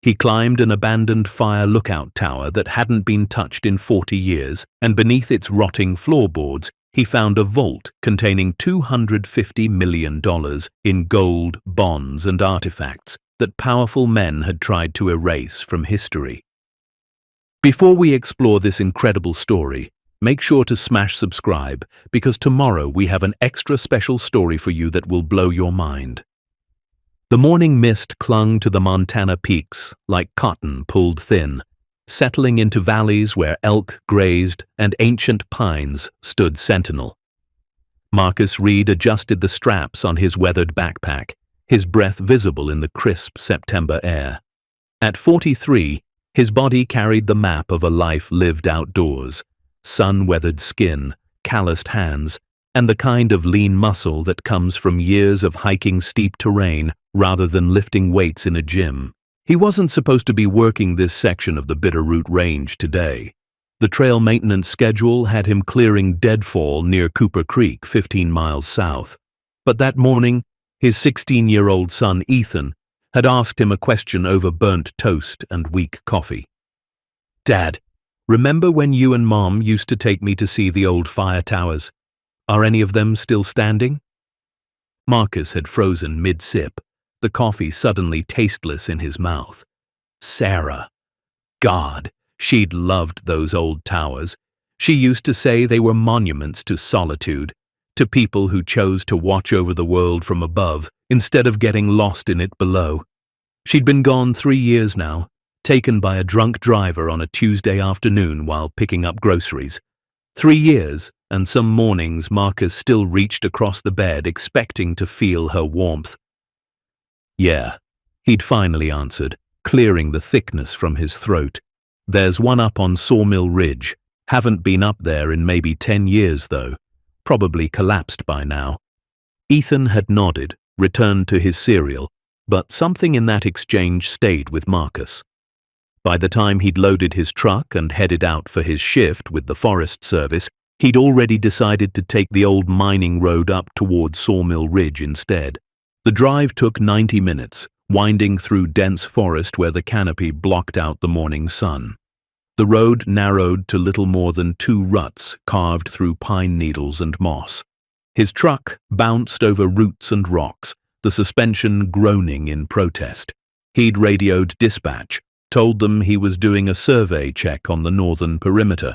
He climbed an abandoned fire lookout tower that hadn't been touched in 40 years, and beneath its rotting floorboards, he found a vault containing $250 million in gold, bonds, and artifacts that powerful men had tried to erase from history. Before we explore this incredible story, make sure to smash subscribe, because tomorrow we have an extra special story for you that will blow your mind. The morning mist clung to the Montana peaks like cotton pulled thin, settling into valleys where elk grazed and ancient pines stood sentinel. Marcus Reed adjusted the straps on his weathered backpack, his breath visible in the crisp September air. At 43, his body carried the map of a life lived outdoors, sun-weathered skin, calloused hands, and the kind of lean muscle that comes from years of hiking steep terrain rather than lifting weights in a gym. He wasn't supposed to be working this section of the Bitterroot Range today. The trail maintenance schedule had him clearing deadfall near Cooper Creek, 15 miles south. But that morning, his 16-year-old son Ethan had asked him a question over burnt toast and weak coffee. "Dad, remember when you and Mom used to take me to see the old fire towers? Are any of them still standing?" Marcus had frozen mid-sip, the coffee suddenly tasteless in his mouth. Sarah. God, she'd loved those old towers. She used to say they were monuments to solitude, to people who chose to watch over the world from above instead of getting lost in it below. She'd been gone 3 years now, taken by a drunk driver on a Tuesday afternoon while picking up groceries. 3 years, and some mornings Marcus still reached across the bed expecting to feel her warmth. "Yeah," he'd finally answered, clearing the thickness from his throat. "There's one up on Sawmill Ridge. Haven't been up there in maybe 10 years, though. Probably collapsed by now." Ethan had nodded, returned to his cereal, but something in that exchange stayed with Marcus. By the time he'd loaded his truck and headed out for his shift with the Forest Service, he'd already decided to take the old mining road up toward Sawmill Ridge instead. The drive took 90 minutes, winding through dense forest where the canopy blocked out the morning sun. The road narrowed to little more than 2 ruts carved through pine needles and moss. His truck bounced over roots and rocks, the suspension groaning in protest. He'd radioed dispatch, told them he was doing a survey check on the northern perimeter.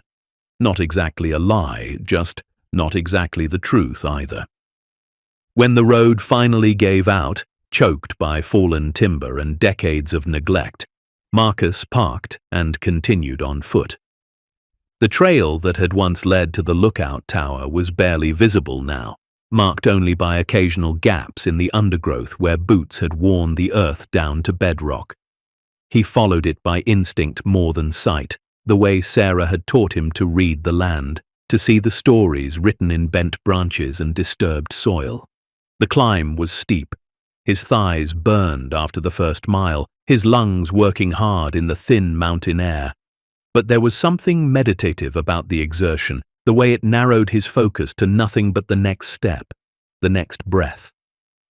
Not exactly a lie, just not exactly the truth either. When the road finally gave out, choked by fallen timber and decades of neglect, Marcus parked and continued on foot. The trail that had once led to the lookout tower was barely visible now, marked only by occasional gaps in the undergrowth where boots had worn the earth down to bedrock. He followed it by instinct more than sight, the way Sarah had taught him to read the land, to see the stories written in bent branches and disturbed soil. The climb was steep. His thighs burned after the first mile, his lungs working hard in the thin mountain air. But there was something meditative about the exertion, the way it narrowed his focus to nothing but the next step, the next breath.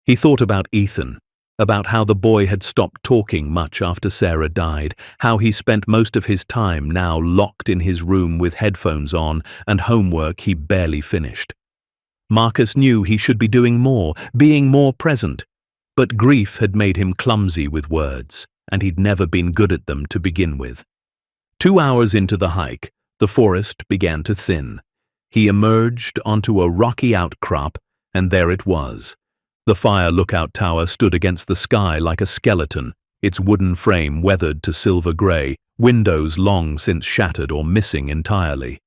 He thought about Ethan, about how the boy had stopped talking much after Sarah died, how he spent most of his time now locked in his room with headphones on and homework he barely finished. Marcus knew he should be doing more, being more present, but grief had made him clumsy with words, and he'd never been good at them to begin with. 2 hours into the hike, the forest began to thin. He emerged onto a rocky outcrop, and there it was. The fire lookout tower stood against the sky like a skeleton, its wooden frame weathered to silver gray, windows long since shattered or missing entirely.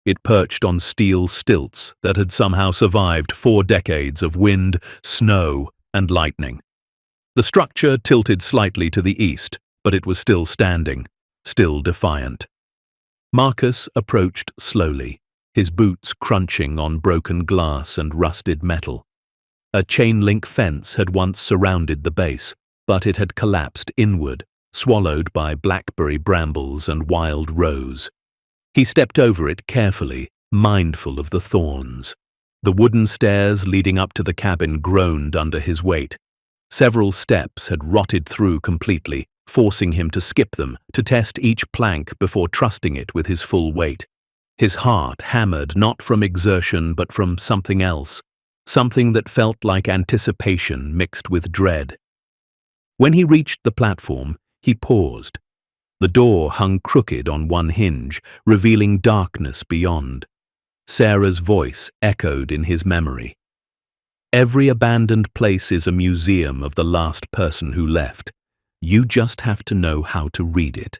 It perched on steel stilts that had somehow survived 4 decades of wind, snow, and lightning. The structure tilted slightly to the east, but it was still standing, still defiant. Marcus approached slowly, his boots crunching on broken glass and rusted metal. A chain-link fence had once surrounded the base, but it had collapsed inward, swallowed by blackberry brambles and wild rose. He stepped over it carefully, mindful of the thorns. The wooden stairs leading up to the cabin groaned under his weight. Several steps had rotted through completely, forcing him to skip them, to test each plank before trusting it with his full weight. His heart hammered not from exertion but from something else, something that felt like anticipation mixed with dread. When he reached the platform, he paused. The door hung crooked on one hinge, revealing darkness beyond. Sarah's voice echoed in his memory. "Every abandoned place is a museum of the last person who left. You just have to know how to read it."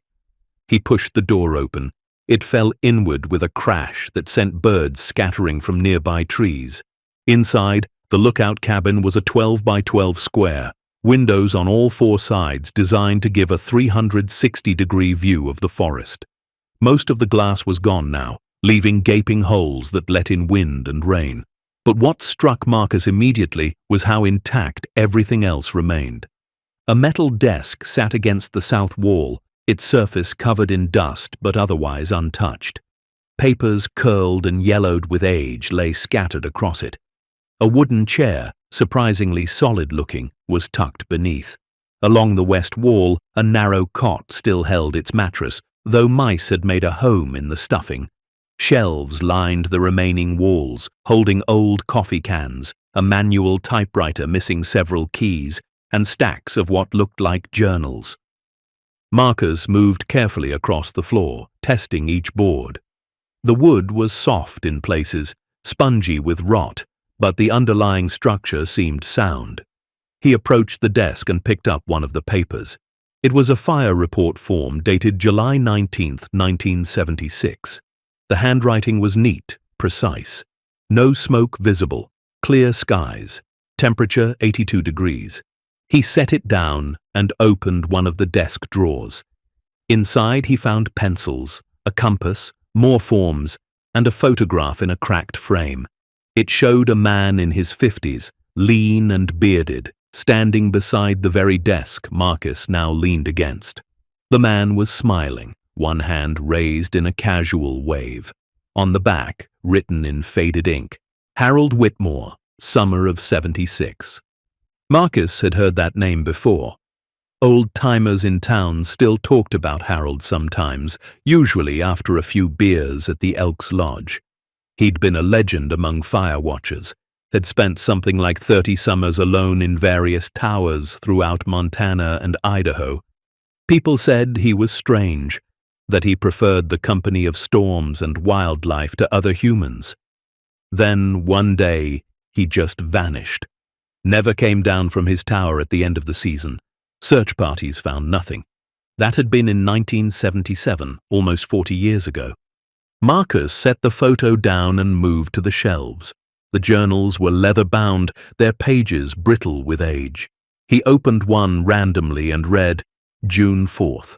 He pushed the door open. It fell inward with a crash that sent birds scattering from nearby trees. Inside, the lookout cabin was a 12 by 12 square, windows on all four sides designed to give a 360-degree view of the forest. Most of the glass was gone now, leaving gaping holes that let in wind and rain. But what struck Marcus immediately was how intact everything else remained. A metal desk sat against the south wall, its surface covered in dust but otherwise untouched. Papers curled and yellowed with age lay scattered across it. A wooden chair, surprisingly solid-looking, was tucked beneath. Along the west wall, a narrow cot still held its mattress, though mice had made a home in the stuffing. Shelves lined the remaining walls, holding old coffee cans, a manual typewriter missing several keys, and stacks of what looked like journals. Marcus moved carefully across the floor, testing each board. The wood was soft in places, spongy with rot, but the underlying structure seemed sound. He approached the desk and picked up one of the papers. It was a fire report form dated July 19, 1976. The handwriting was neat, precise. No smoke visible, clear skies, temperature 82 degrees. He set it down and opened one of the desk drawers. Inside he found pencils, a compass, more forms, and a photograph in a cracked frame. It showed a man in his 50s, lean and bearded, standing beside the very desk Marcus now leaned against. The man was smiling, one hand raised in a casual wave. On the back, written in faded ink, Harold Whitmore, summer of '76. Marcus had heard that name before. Old-timers in town still talked about Harold sometimes, usually after a few beers at the Elks Lodge. He'd been a legend among fire watchers, had spent something like 30 summers alone in various towers throughout Montana and Idaho. People said he was strange, that he preferred the company of storms and wildlife to other humans. Then, one day, he just vanished. Never came down from his tower at the end of the season. Search parties found nothing. That had been in 1977, almost 40 years ago. Marcus set the photo down and moved to the shelves. The journals were leather-bound, their pages brittle with age. He opened one randomly and read, June 4th.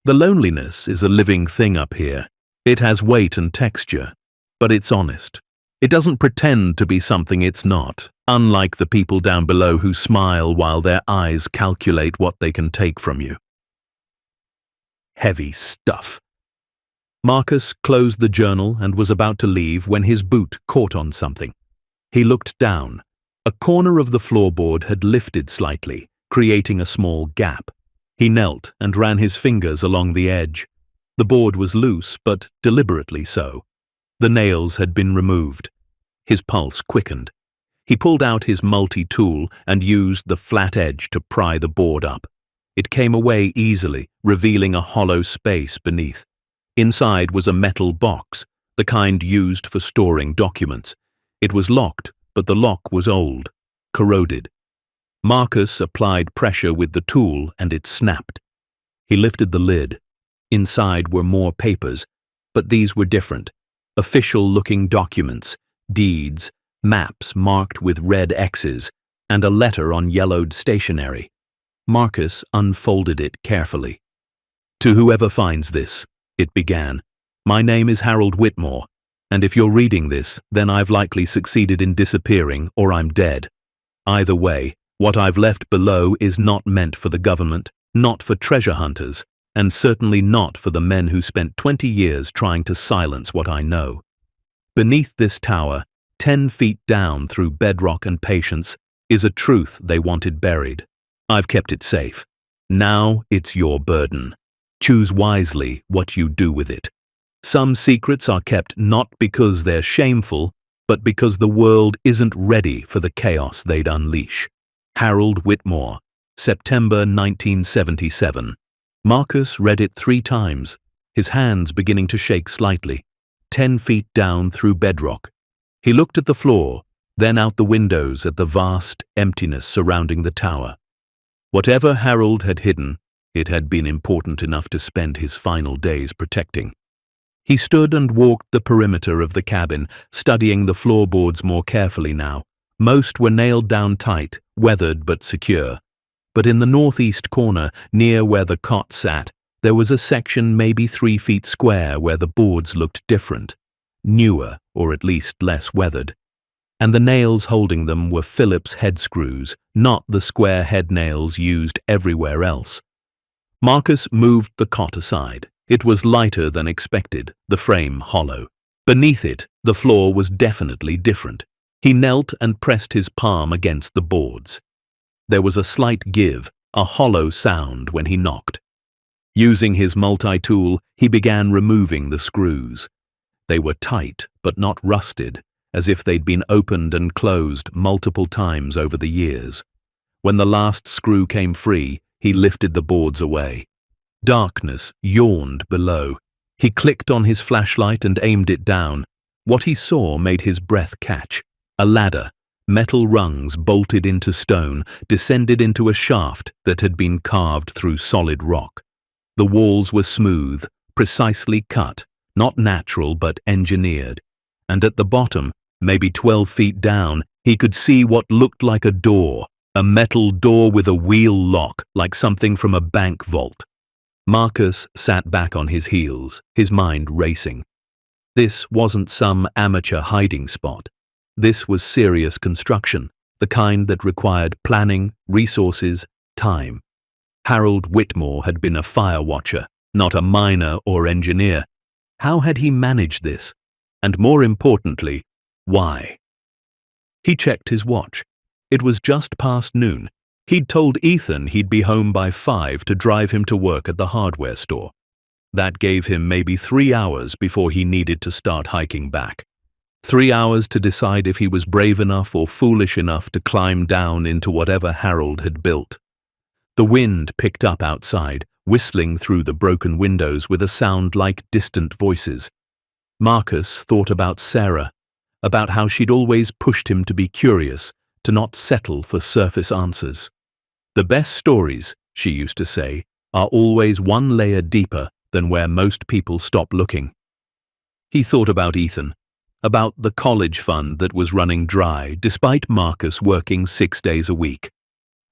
The loneliness is a living thing up here. It has weight and texture, but it's honest. It doesn't pretend to be something it's not, unlike the people down below who smile while their eyes calculate what they can take from you. Heavy stuff. Marcus closed the journal and was about to leave when his boot caught on something. He looked down. A corner of the floorboard had lifted slightly, creating a small gap. He knelt and ran his fingers along the edge. The board was loose, but deliberately so. The nails had been removed. His pulse quickened. He pulled out his multi-tool and used the flat edge to pry the board up. It came away easily, revealing a hollow space beneath. Inside was a metal box, the kind used for storing documents. It was locked, but the lock was old, corroded. Marcus applied pressure with the tool and it snapped. He lifted the lid. Inside were more papers, but these were different. Official-looking documents, deeds, maps marked with red X's, and a letter on yellowed stationery. Marcus unfolded it carefully. To whoever finds this, it began, my name is Harold Whitmore, and if you're reading this, then I've likely succeeded in disappearing or I'm dead. Either way, what I've left below is not meant for the government, not for treasure hunters, and certainly not for the men who spent 20 years trying to silence what I know. Beneath this tower, 10 feet down through bedrock and patience, is a truth they wanted buried. I've kept it safe. Now it's your burden. Choose wisely what you do with it. Some secrets are kept not because they're shameful, but because the world isn't ready for the chaos they'd unleash. Harold Whitmore, September 1977. Marcus read it 3 times, his hands beginning to shake slightly. 10 feet down through bedrock. He looked at the floor, then out the windows at the vast emptiness surrounding the tower. Whatever Harold had hidden, it had been important enough to spend his final days protecting. He stood and walked the perimeter of the cabin, studying the floorboards more carefully now. Most were nailed down tight, weathered but secure. But in the northeast corner, near where the cot sat, there was a section maybe 3 feet square where the boards looked different, newer or at least less weathered. And the nails holding them were Phillips head screws, not the square head nails used everywhere else. Marcus moved the cot aside. It was lighter than expected, the frame hollow. Beneath it, the floor was definitely different. He knelt and pressed his palm against the boards. There was a slight give, a hollow sound when he knocked. Using his multi-tool, he began removing the screws. They were tight, but not rusted, as if they'd been opened and closed multiple times over the years. When the last screw came free, he lifted the boards away. Darkness yawned below. He clicked on his flashlight and aimed it down. What he saw made his breath catch. A ladder, metal rungs bolted into stone, descended into a shaft that had been carved through solid rock. The walls were smooth, precisely cut, not natural but engineered. And at the bottom, maybe 12 feet down, he could see what looked like a door, a metal door with a wheel lock, like something from a bank vault. Marcus sat back on his heels, his mind racing. This wasn't some amateur hiding spot. This was serious construction, the kind that required planning, resources, time. Harold Whitmore had been a fire watcher, not a miner or engineer. How had he managed this? And more importantly, why? He checked his watch. It was just past noon. He'd told Ethan he'd be home by 5 to drive him to work at the hardware store. That gave him maybe 3 hours before he needed to start hiking back. 3 hours to decide if he was brave enough or foolish enough to climb down into whatever Harold had built. The wind picked up outside, whistling through the broken windows with a sound like distant voices. Marcus thought about Sarah, about how she'd always pushed him to be curious, to not settle for surface answers. The best stories, she used to say, are always one layer deeper than where most people stop looking. He thought about Ethan, about the college fund that was running dry despite Marcus working 6 days a week,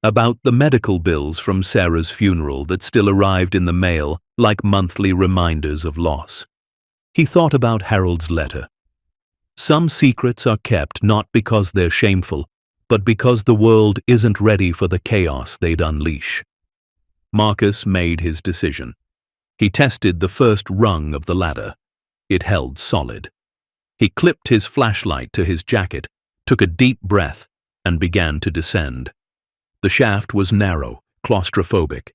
about the medical bills from Sarah's funeral that still arrived in the mail like monthly reminders of loss. He thought about Harold's letter. Some secrets are kept not because they're shameful, but because the world isn't ready for the chaos they'd unleash. Marcus made his decision. He tested the first rung of the ladder. It held solid. He clipped his flashlight to his jacket, took a deep breath, and began to descend. The shaft was narrow, claustrophobic.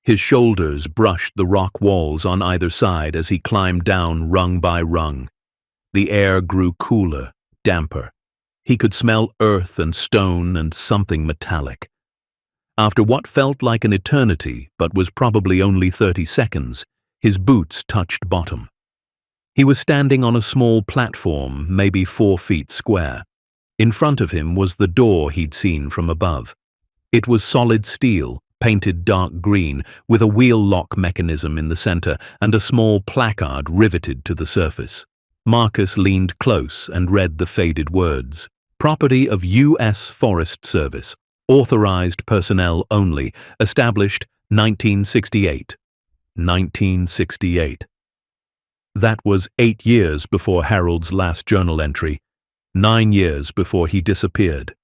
His shoulders brushed the rock walls on either side as he climbed down rung by rung. The air grew cooler, damper. He could smell earth and stone and something metallic. After what felt like an eternity, but was probably only 30 seconds, his boots touched bottom. He was standing on a small platform, maybe 4 feet square. In front of him was the door he'd seen from above. It was solid steel, painted dark green, with a wheel lock mechanism in the center and a small placard riveted to the surface. Marcus leaned close and read the faded words. Property of U.S. Forest Service. Authorized personnel only. Established 1968. 1968. That was 8 years before Harold's last journal entry. 9 years before he disappeared.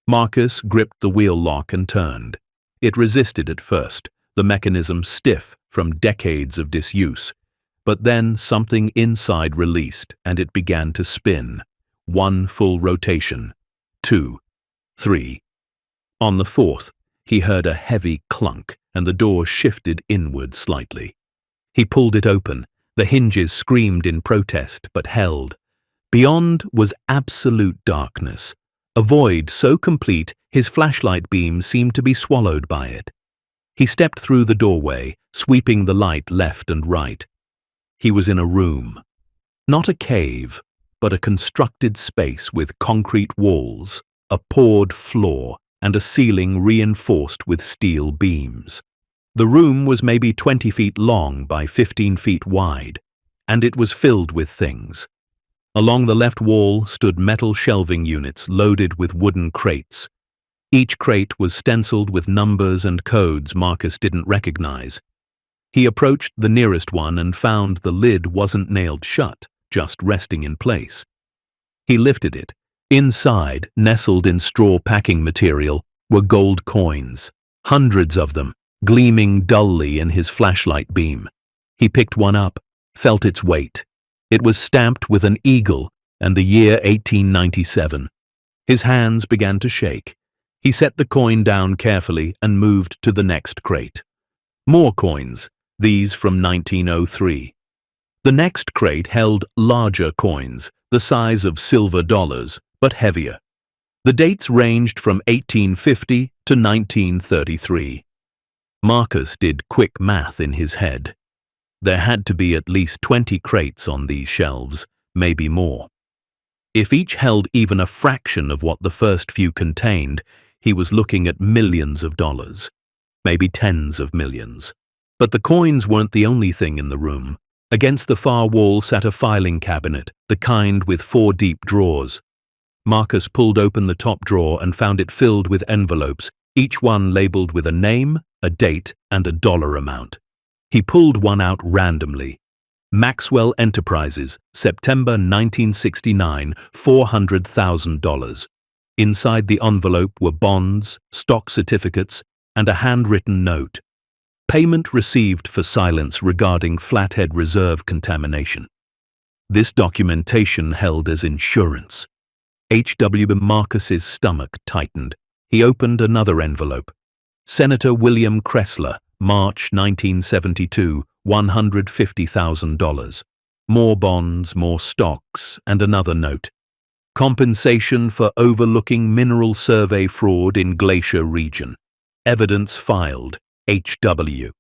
Marcus gripped the wheel lock and turned. It resisted at first, the mechanism stiff from decades of disuse. But then something inside released and it began to spin. 1 full rotation. 2. 3. On the 4th, He heard a heavy clunk, and the door shifted inward slightly. He pulled it open. The hinges screamed in protest, but held. Beyond was absolute darkness, a void so complete his flashlight beam seemed to be swallowed by it. He stepped through the doorway, sweeping the light left and right. He was in a room. Not a cave, but a constructed space with concrete walls, a poured floor, and a ceiling reinforced with steel beams. The room was maybe 20 feet long by 15 feet wide, and it was filled with things. Along the left wall stood metal shelving units loaded with wooden crates. Each crate was stenciled with numbers and codes Marcus didn't recognize. He approached the nearest one and found the lid wasn't nailed shut, just resting in place. He lifted it. Inside, nestled in straw packing material, were gold coins, hundreds of them, gleaming dully in his flashlight beam. He picked one up, felt its weight. It was stamped with an eagle and the year 1897. His hands began to shake. He set the coin down carefully and moved to the next crate. More coins, these from 1903. The next crate held larger coins, the size of silver dollars, but heavier. The dates ranged from 1850 to 1933. Marcus did quick math in his head. There had to be at least 20 crates on these shelves, maybe more. If each held even a fraction of what the first few contained, he was looking at millions of dollars, maybe tens of millions. But the coins weren't the only thing in the room. Against the far wall sat a filing cabinet, the kind with 4 deep drawers. Marcus pulled open the top drawer and found it filled with envelopes, each one labeled with a name, a date, and a dollar amount. He pulled one out randomly. Maxwell Enterprises, September 1969, $400,000. Inside the envelope were bonds, stock certificates, and a handwritten note. Payment received for silence regarding Flathead Reserve contamination. This documentation held as insurance. H.W. Marcus's stomach tightened. He opened another envelope. Senator William Kressler, March 1972, $150,000. More bonds, more stocks, and another note. Compensation for overlooking mineral survey fraud in Glacier region. Evidence filed. H.W.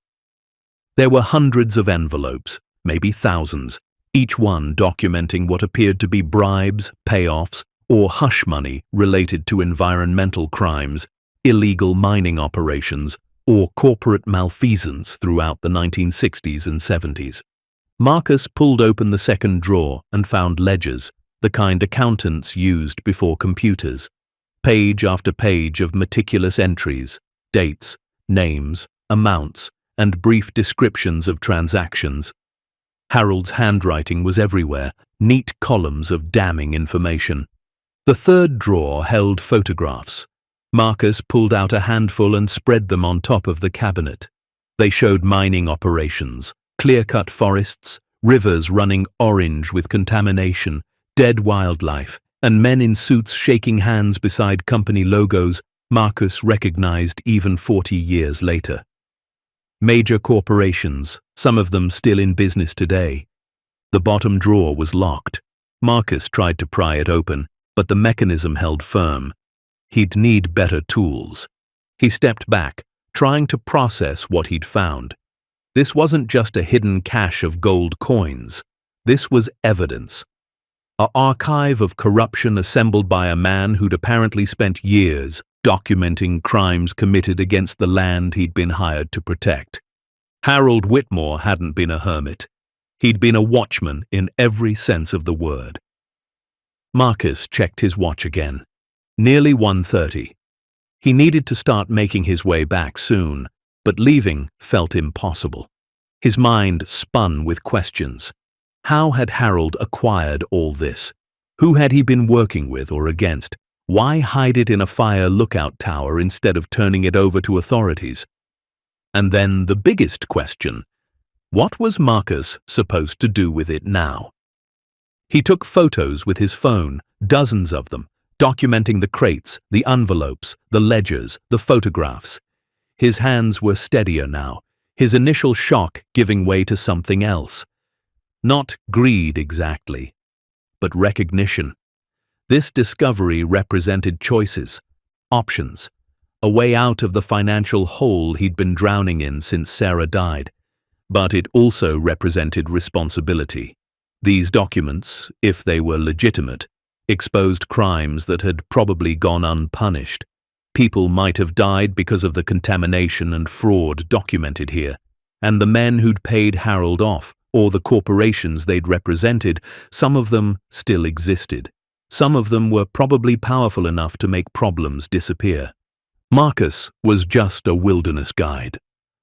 There were hundreds of envelopes, maybe thousands, each one documenting what appeared to be bribes, payoffs, or hush money related to environmental crimes, illegal mining operations, or corporate malfeasance throughout the 1960s and 70s. Marcus pulled open the second drawer and found ledgers, the kind accountants used before computers. Page after page of meticulous entries, dates, names, amounts, and brief descriptions of transactions. Harold's handwriting was everywhere, neat columns of damning information. The third drawer held photographs. Marcus pulled out a handful and spread them on top of the cabinet. They showed mining operations, clear-cut forests, rivers running orange with contamination, dead wildlife, and men in suits shaking hands beside company logos Marcus recognized even 40 years later. Major corporations, some of them still in business today. The bottom drawer was locked. Marcus tried to pry it open, but the mechanism held firm. He'd need better tools. He stepped back, trying to process what he'd found. This wasn't just a hidden cache of gold coins. This was evidence. An archive of corruption assembled by a man who'd apparently spent years documenting crimes committed against the land he'd been hired to protect. Harold Whitmore hadn't been a hermit. He'd been a watchman in every sense of the word. Marcus checked his watch again. Nearly 1:30. He needed to start making his way back soon, but leaving felt impossible. His mind spun with questions. How had Harold acquired all this? Who had he been working with or against? Why hide it in a fire lookout tower instead of turning it over to authorities? And then the biggest question, what was Marcus supposed to do with it now? He took photos with his phone, dozens of them, documenting the crates, the envelopes, the ledgers, the photographs. His hands were steadier now, his initial shock giving way to something else. Not greed exactly, but recognition. This discovery represented choices, options, a way out of the financial hole he'd been drowning in since Sarah died. But it also represented responsibility. These documents, if they were legitimate, exposed crimes that had probably gone unpunished. People might have died because of the contamination and fraud documented here, and the men who'd paid Harold off, or the corporations they'd represented, some of them still existed. Some of them were probably powerful enough to make problems disappear. Marcus was just a wilderness guide,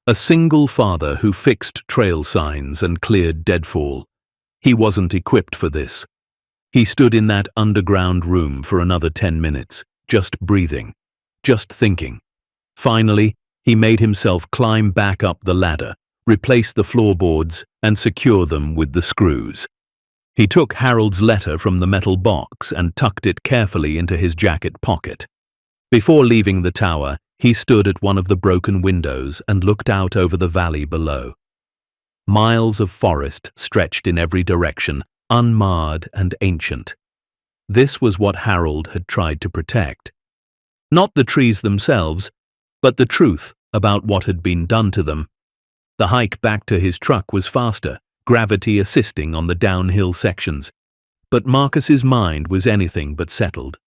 a single father who fixed trail signs and cleared deadfall. He wasn't equipped for this. He stood in that underground room for another 10 minutes, just breathing, just thinking. Finally, he made himself climb back up the ladder, replace the floorboards, and secure them with the screws. He took Harold's letter from the metal box and tucked it carefully into his jacket pocket. Before leaving the tower, he stood at one of the broken windows and looked out over the valley below. Miles of forest stretched in every direction, unmarred and ancient. This was what Harold had tried to protect. Not the trees themselves, but the truth about what had been done to them. The hike back to his truck was faster, gravity assisting on the downhill sections. But Marcus's mind was anything but settled.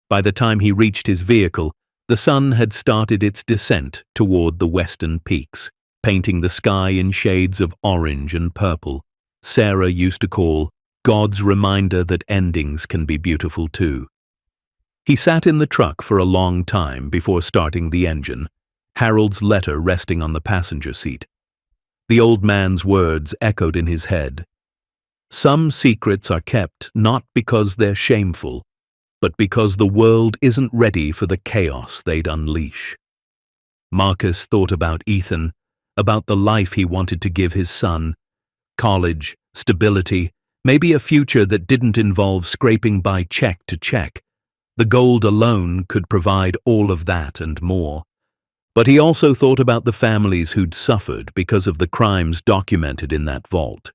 By the time he reached his vehicle, the sun had started its descent toward the western peaks, painting the sky in shades of orange and purple. Sarah used to call God's reminder that endings can be beautiful too. He sat in the truck for a long time before starting the engine, Harold's letter resting on the passenger seat. The old man's words echoed in his head. Some secrets are kept not because they're shameful, but because the world isn't ready for the chaos they'd unleash. Marcus thought about Ethan, about the life he wanted to give his son. College, stability, maybe a future that didn't involve scraping by check to check. The gold alone could provide all of that and more. But he also thought about the families who'd suffered because of the crimes documented in that vault.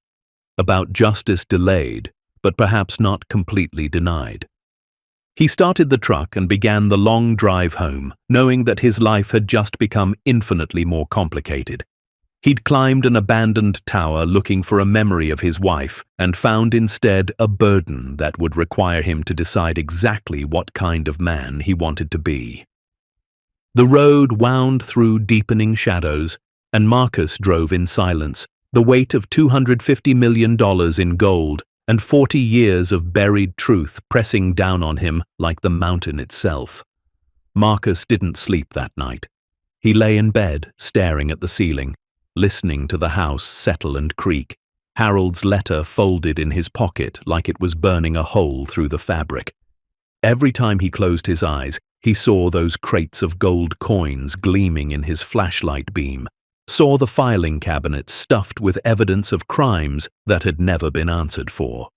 About justice delayed, but perhaps not completely denied. He started the truck and began the long drive home, knowing that his life had just become infinitely more complicated. He'd climbed an abandoned tower looking for a memory of his wife and found instead a burden that would require him to decide exactly what kind of man he wanted to be. The road wound through deepening shadows, and Marcus drove in silence, the weight of $250 million in gold and 40 years of buried truth pressing down on him like the mountain itself. Marcus didn't sleep that night. He lay in bed, staring at the ceiling, listening to the house settle and creak, Harold's letter folded in his pocket like it was burning a hole through the fabric. Every time he closed his eyes, he saw those crates of gold coins gleaming in his flashlight beam, saw the filing cabinets stuffed with evidence of crimes that had never been answered for.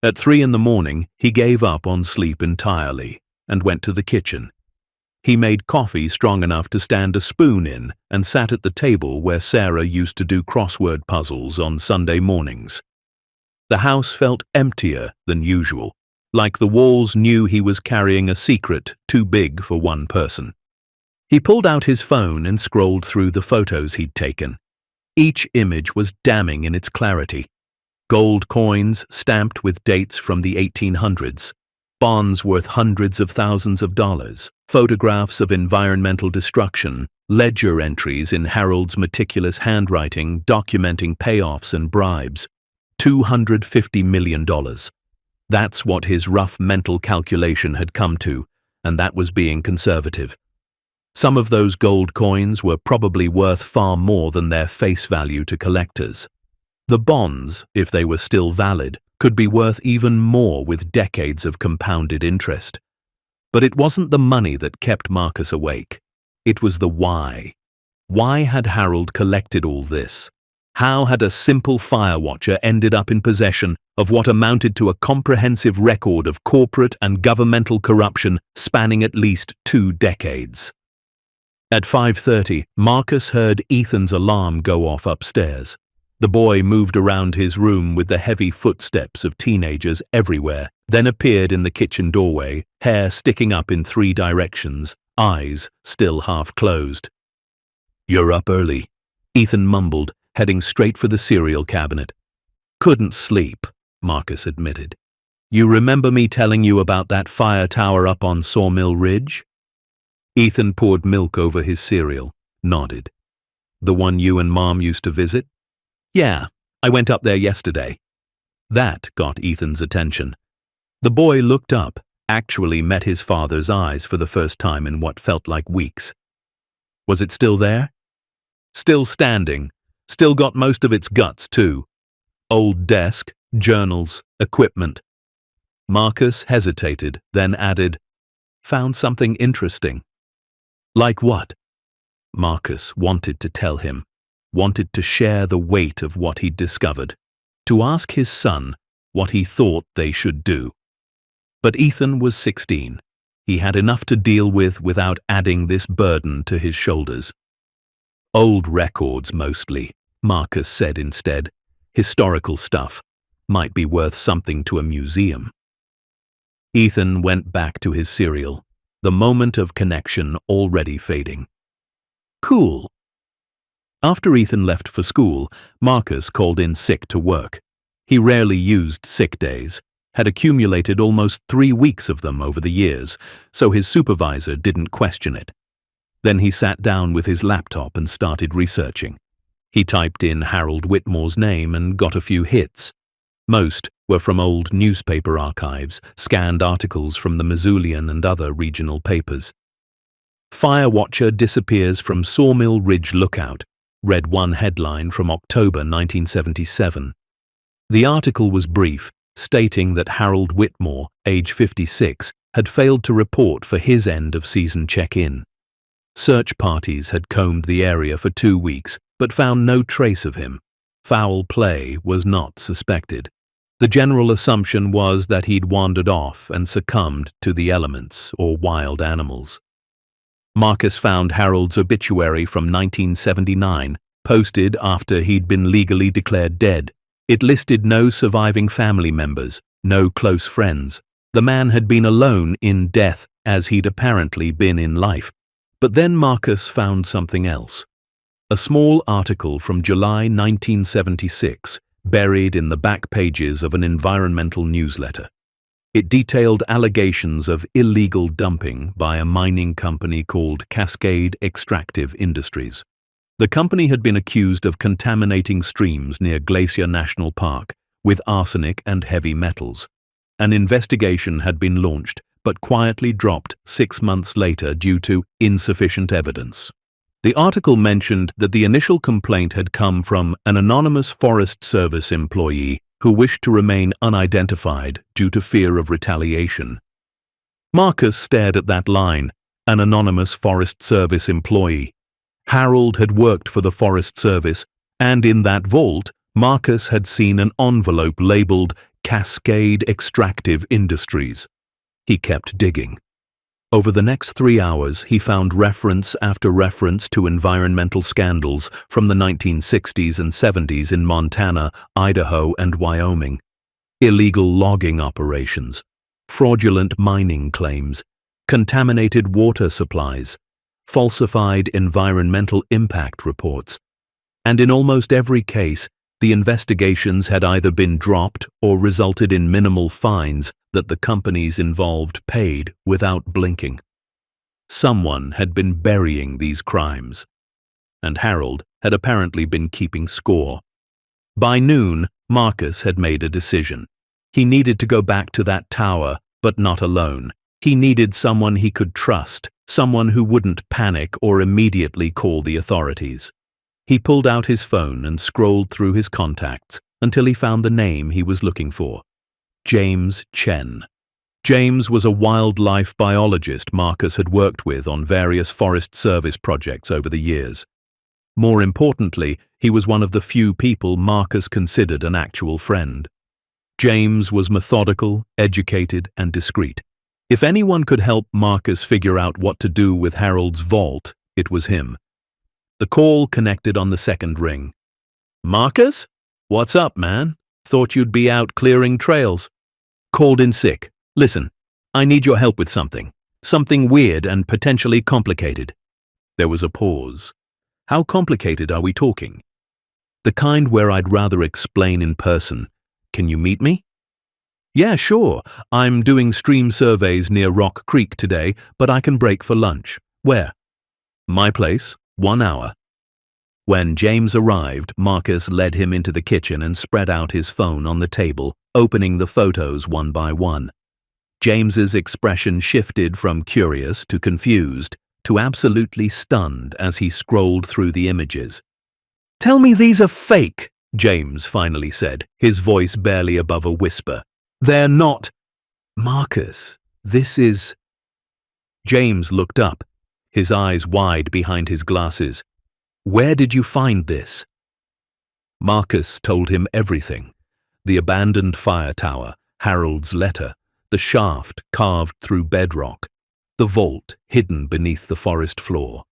At 3 a.m, he gave up on sleep entirely and went to the kitchen. He made coffee strong enough to stand a spoon in and sat at the table where Sarah used to do crossword puzzles on Sunday mornings. The house felt emptier than usual, like the walls knew he was carrying a secret too big for one person. He pulled out his phone and scrolled through the photos he'd taken. Each image was damning in its clarity. Gold coins stamped with dates from the 1800s, bonds worth hundreds of thousands of dollars, photographs of environmental destruction, ledger entries in Harold's meticulous handwriting documenting payoffs and bribes. $250 million. That's what his rough mental calculation had come to, and that was being conservative. Some of those gold coins were probably worth far more than their face value to collectors. The bonds, if they were still valid, could be worth even more with decades of compounded interest. But it wasn't the money that kept Marcus awake. It was the why. Why had Harold collected all this? How had a simple firewatcher ended up in possession of what amounted to a comprehensive record of corporate and governmental corruption spanning at least 2 decades? At 5:30, Marcus heard Ethan's alarm go off upstairs. The boy moved around his room with the heavy footsteps of teenagers everywhere, then appeared in the kitchen doorway, hair sticking up in 3 directions, eyes still half closed. "You're up early," Ethan mumbled, heading straight for the cereal cabinet. "Couldn't sleep," Marcus admitted. "You remember me telling you about that fire tower up on Sawmill Ridge?" Ethan poured milk over his cereal, nodded. "The one you and Mom used to visit?" "Yeah, I went up there yesterday." That got Ethan's attention. The boy looked up, actually met his father's eyes for the first time in what felt like weeks. "Was it still there?" "Still standing. Still got most of its guts, too. Old desk, journals, equipment." Marcus hesitated, then added, "Found something interesting." "Like what?" Marcus wanted to tell him, wanted to share the weight of what he'd discovered, to ask his son what he thought they should do. But Ethan was 16. He had enough to deal with without adding this burden to his shoulders. "Old records, mostly," Marcus said instead. "Historical stuff. Might be worth something to a museum." Ethan went back to his cereal, the moment of connection already fading. "Cool." After Ethan left for school, Marcus called in sick to work. He rarely used sick days, had accumulated almost 3 weeks of them over the years, so his supervisor didn't question it. Then he sat down with his laptop and started researching. He typed in Harold Whitmore's name and got a few hits. Most were from old newspaper archives, scanned articles from the Missoulian and other regional papers. "Fire Watcher disappears from Sawmill Ridge Lookout," read one headline from October 1977. The article was brief, stating that Harold Whitmore, age 56, had failed to report for his end-of-season check-in. Search parties had combed the area for 2 weeks, but found no trace of him. Foul play was not suspected. The general assumption was that he'd wandered off and succumbed to the elements or wild animals. Marcus found Harold's obituary from 1979, posted after he'd been legally declared dead. It listed no surviving family members, no close friends. The man had been alone in death as he'd apparently been in life. But then Marcus found something else. A small article from July 1976, buried in the back pages of an environmental newsletter. It detailed allegations of illegal dumping by a mining company called Cascade Extractive Industries. The company had been accused of contaminating streams near Glacier National Park with arsenic and heavy metals. An investigation had been launched, but quietly dropped 6 months later due to insufficient evidence. The article mentioned that the initial complaint had come from an anonymous Forest Service employee who wished to remain unidentified due to fear of retaliation. Marcus stared at that line, an anonymous Forest Service employee. Harold had worked for the Forest Service, and in that vault, Marcus had seen an envelope labeled Cascade Extractive Industries. He kept digging. Over the next 3 hours, he found reference after reference to environmental scandals from the 1960s and 70s in Montana, Idaho, and Wyoming. Illegal logging operations, fraudulent mining claims, contaminated water supplies, falsified environmental impact reports. And in almost every case, the investigations had either been dropped or resulted in minimal fines that the companies involved paid without blinking. Someone had been burying these crimes, and Harold had apparently been keeping score. By noon, Marcus had made a decision. He needed to go back to that tower, but not alone. He needed someone he could trust, someone who wouldn't panic or immediately call the authorities. He pulled out his phone and scrolled through his contacts until he found the name he was looking for. James Chen. James was a wildlife biologist Marcus had worked with on various Forest Service projects over the years. More importantly, he was one of the few people Marcus considered an actual friend. James was methodical, educated, and discreet. If anyone could help Marcus figure out what to do with Harold's vault, It was him. The call connected on the second ring. "Marcus? What's up, man? Thought you'd be out clearing trails." "Called in sick. Listen, I need your help with something. Something weird and potentially complicated." There was a pause. "How complicated are we talking?" "The kind where I'd rather explain in person. Can you meet me?" "Yeah, sure. I'm doing stream surveys near Rock Creek today, but I can break for lunch." "Where?" "My place, 1 hour." When James arrived, Marcus led him into the kitchen and spread out his phone on the table, opening the photos one by one. James's expression shifted from curious to confused to absolutely stunned as he scrolled through the images. "Tell me these are fake," James finally said, his voice barely above a whisper. "They're not." "Marcus, this is—" James looked up, his eyes wide behind his glasses. "Where did you find this?" Marcus told him everything. The abandoned fire tower, Harold's letter, the shaft carved through bedrock, the vault hidden beneath the forest floor.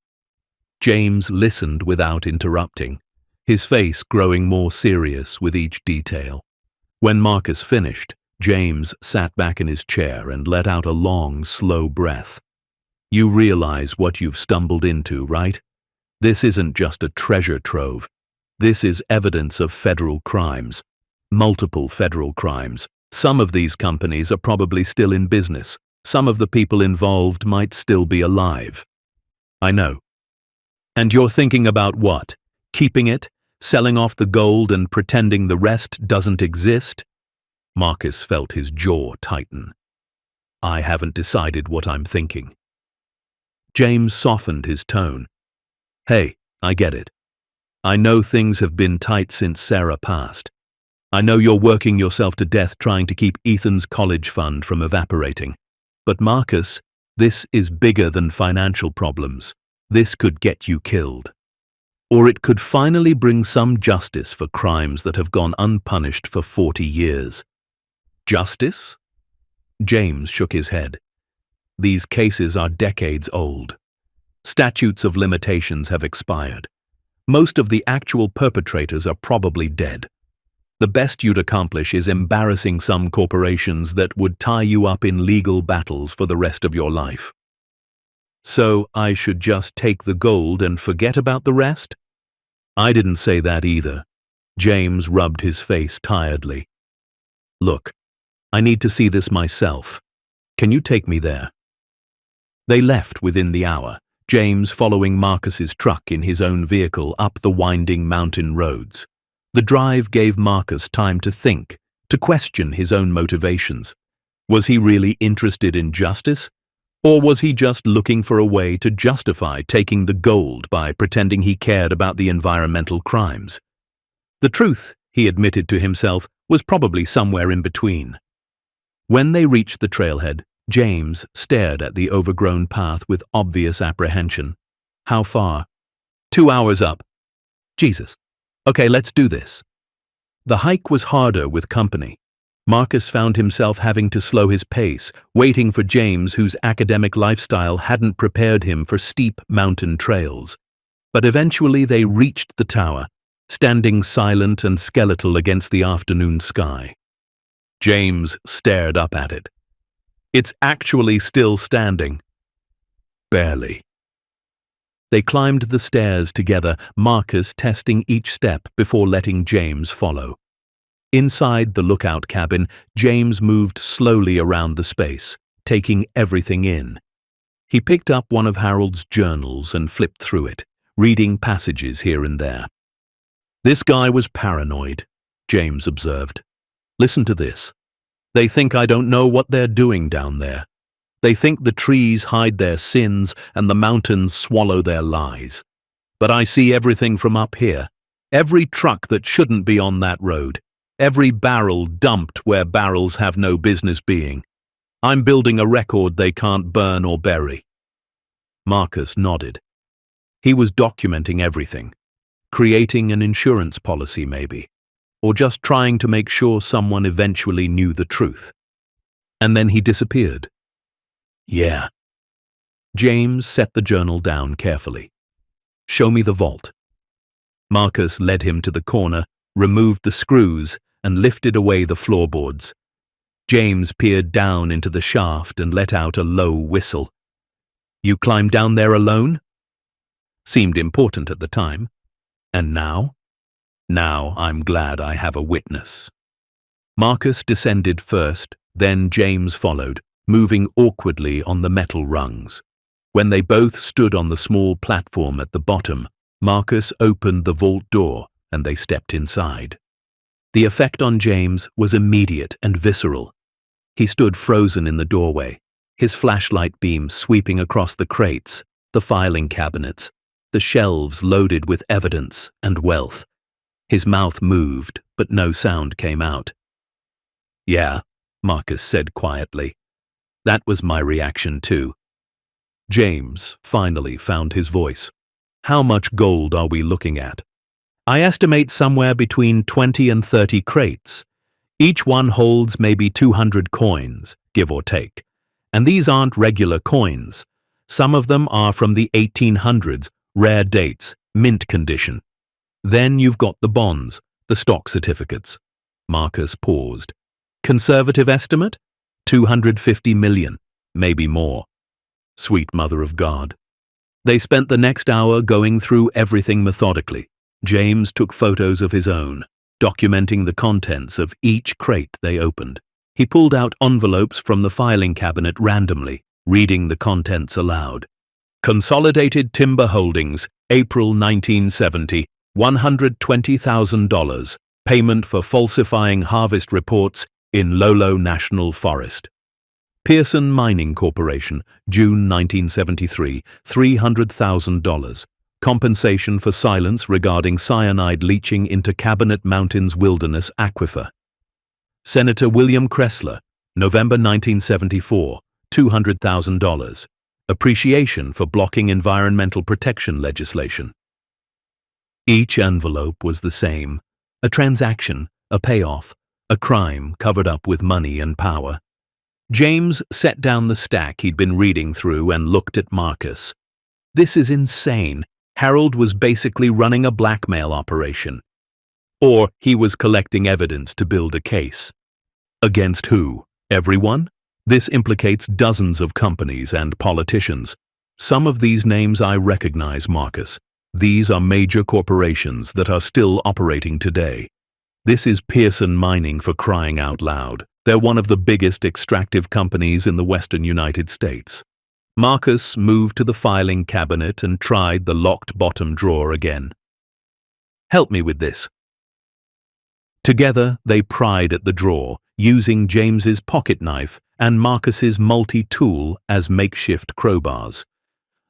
James listened without interrupting, his face growing more serious with each detail. When Marcus finished, James sat back in his chair and let out a long, slow breath. "You realize what you've stumbled into, right? This isn't just a treasure trove. This is evidence of federal crimes. Multiple federal crimes. Some of these companies are probably still in business. Some of the people involved might still be alive." "I know." "And you're thinking about what? Keeping it? Selling off the gold and pretending the rest doesn't exist?" Marcus felt his jaw tighten. "I haven't decided what I'm thinking." James softened his tone. "Hey, I get it. I know things have been tight since Sarah passed. I know you're working yourself to death trying to keep Ethan's college fund from evaporating. But Marcus, this is bigger than financial problems. This could get you killed. Or it could finally bring some justice for crimes that have gone unpunished for 40 years. Justice?" James shook his head. "These cases are decades old. Statutes of limitations have expired. Most of the actual perpetrators are probably dead. The best you'd accomplish is embarrassing some corporations that would tie you up in legal battles for the rest of your life." "So I should just take the gold and forget about the rest?" "I didn't say that either." James rubbed his face tiredly. "Look, I need to see this myself. Can you take me there?" They left within the hour, James following Marcus's truck in his own vehicle up the winding mountain roads. The drive gave Marcus time to think, to question his own motivations. Was he really interested in justice? Or was he just looking for a way to justify taking the gold by pretending he cared about the environmental crimes? The truth, he admitted to himself, was probably somewhere in between. When they reached the trailhead, James stared at the overgrown path with obvious apprehension. "How far?" 2 hours up." "Jesus. Okay, let's do this." The hike was harder with company. Marcus found himself having to slow his pace, waiting for James, whose academic lifestyle hadn't prepared him for steep mountain trails. But eventually they reached the tower, standing silent and skeletal against the afternoon sky. James stared up at it. "It's actually still standing." "Barely." They climbed the stairs together, Marcus testing each step before letting James follow. Inside the lookout cabin, James moved slowly around the space, taking everything in. He picked up one of Harold's journals and flipped through it, reading passages here and there. "This guy was paranoid," James observed. "Listen to this. They think I don't know what they're doing down there. They think the trees hide their sins and the mountains swallow their lies. But I see everything from up here. Every truck that shouldn't be on that road. Every barrel dumped where barrels have no business being. I'm building a record they can't burn or bury." Marcus nodded. He was documenting everything. Creating an insurance policy, maybe. Or just trying to make sure someone eventually knew the truth. And then he disappeared. "Yeah." James set the journal down carefully. "Show me the vault." Marcus led him to the corner, removed the screws, and lifted away the floorboards. James peered down into the shaft and let out a low whistle. "You climbed down there alone?" Seemed important at the time. "And now?" "Now I'm glad I have a witness." Marcus descended first, then James followed, moving awkwardly on the metal rungs. When they both stood on the small platform at the bottom, Marcus opened the vault door and they stepped inside. The effect on James was immediate and visceral. He stood frozen in the doorway, his flashlight beam sweeping across the crates, the filing cabinets, the shelves loaded with evidence and wealth. His mouth moved, but no sound came out. "Yeah," Marcus said quietly. "That was my reaction too." James finally found his voice. "How much gold are we looking at?" "I estimate somewhere between 20 and 30 crates. Each one holds maybe 200 coins, give or take. And these aren't regular coins. Some of them are from the 1800s, rare dates, mint condition. Then you've got the bonds, the stock certificates." Marcus paused. "Conservative estimate? 250 million, maybe more." Sweet Mother of God. They spent the next hour going through everything methodically. James took photos of his own, documenting the contents of each crate they opened. He pulled out envelopes from the filing cabinet randomly, reading the contents aloud. "Consolidated Timber Holdings, April 1970, $120,000. Payment for falsifying harvest reports in Lolo National Forest. Pearson Mining Corporation, June 1973, $300,000. Compensation for silence regarding cyanide leaching into Cabinet Mountains Wilderness Aquifer. Senator William Kressler, November 1974, $200,000. Appreciation for blocking environmental protection legislation." Each envelope was the same. A transaction, a payoff, a crime covered up with money and power. James set down the stack he'd been reading through and looked at Marcus. "This is insane. Harold was basically running a blackmail operation. Or he was collecting evidence to build a case. Against who? Everyone? This implicates dozens of companies and politicians. Some of these names I recognize, Marcus. These are major corporations that are still operating today. This is Pearson Mining, for crying out loud. They're one of the biggest extractive companies in the western United States." Marcus moved to the filing cabinet and tried the locked bottom drawer again. "Help me with this." Together, they pried at the drawer, using James's pocket knife and Marcus's multi-tool as makeshift crowbars.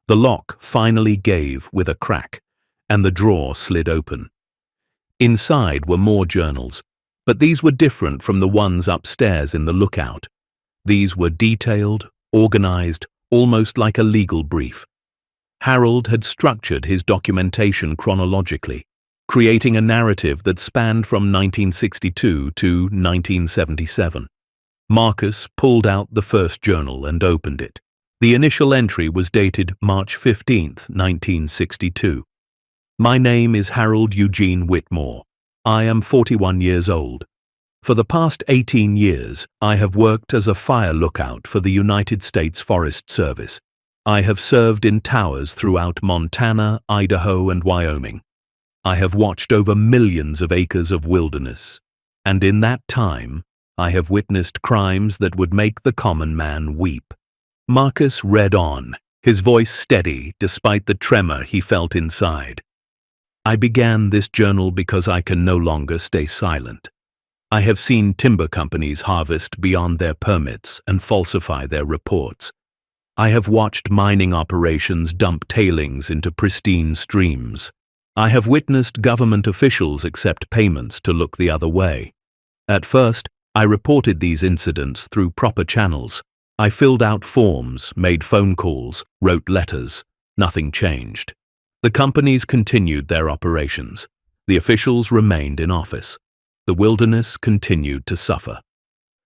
The lock finally gave with a crack, and the drawer slid open. Inside were more journals, but these were different from the ones upstairs in the lookout. These were detailed, organized, almost like a legal brief. Harold had structured his documentation chronologically, creating a narrative that spanned from 1962 to 1977. Marcus pulled out the first journal and opened it. The initial entry was dated March 15, 1962. "My name is Harold Eugene Whitmore. I am 41 years old. For the past 18 years, I have worked as a fire lookout for the United States Forest Service. I have served in towers throughout Montana, Idaho, and Wyoming. I have watched over millions of acres of wilderness, and in that time, I have witnessed crimes that would make the common man weep." Marcus read on, his voice steady despite the tremor he felt inside. "I began this journal because I can no longer stay silent. I have seen timber companies harvest beyond their permits and falsify their reports. I have watched mining operations dump tailings into pristine streams. I have witnessed government officials accept payments to look the other way. At first, I reported these incidents through proper channels. I filled out forms, made phone calls, wrote letters. Nothing changed. The companies continued their operations. The officials remained in office. The wilderness continued to suffer.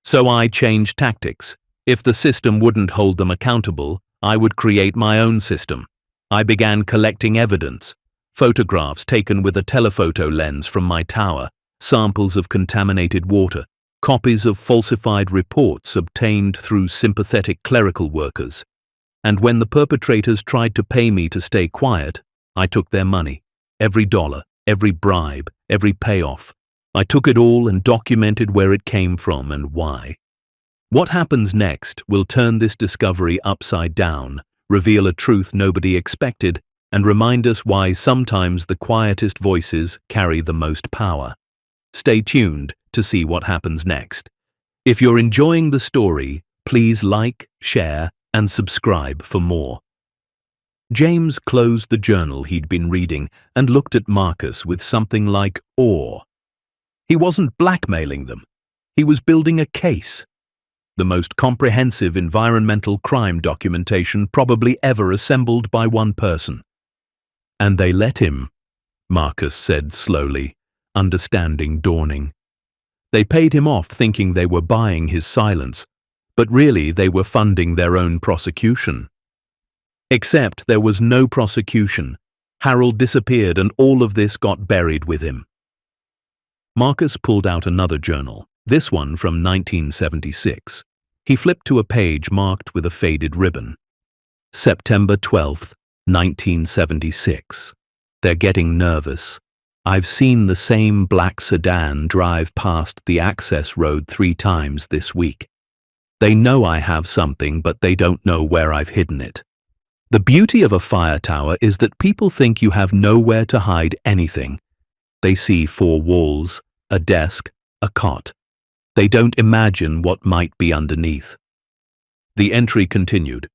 So I changed tactics. If the system wouldn't hold them accountable, I would create my own system. I began collecting evidence, photographs taken with a telephoto lens from my tower, samples of contaminated water, copies of falsified reports obtained through sympathetic clerical workers. And when the perpetrators tried to pay me to stay quiet, I took their money, every dollar, every bribe, every payoff. I took it all and documented where it came from and why. What happens next will turn this discovery upside down, reveal a truth nobody expected, and remind us why sometimes the quietest voices carry the most power. Stay tuned to see what happens next. If you're enjoying the story, please like, share, and subscribe for more. James closed the journal he'd been reading and looked at Marcus with something like awe. He wasn't blackmailing them. He was building a case. The most comprehensive environmental crime documentation probably ever assembled by one person. And they let him, Marcus said slowly, understanding dawning. They paid him off thinking they were buying his silence, but really they were funding their own prosecution. Except there was no prosecution. Harold disappeared and all of this got buried with him. Marcus pulled out another journal, this one from 1976. He flipped to a page marked with a faded ribbon. September 12th, 1976. They're getting nervous. I've seen the same black sedan drive past the access road 3 times this week. They know I have something, but they don't know where I've hidden it. The beauty of a fire tower is that people think you have nowhere to hide anything. They see 4 walls, a desk, a cot. They don't imagine what might be underneath. The entry continued.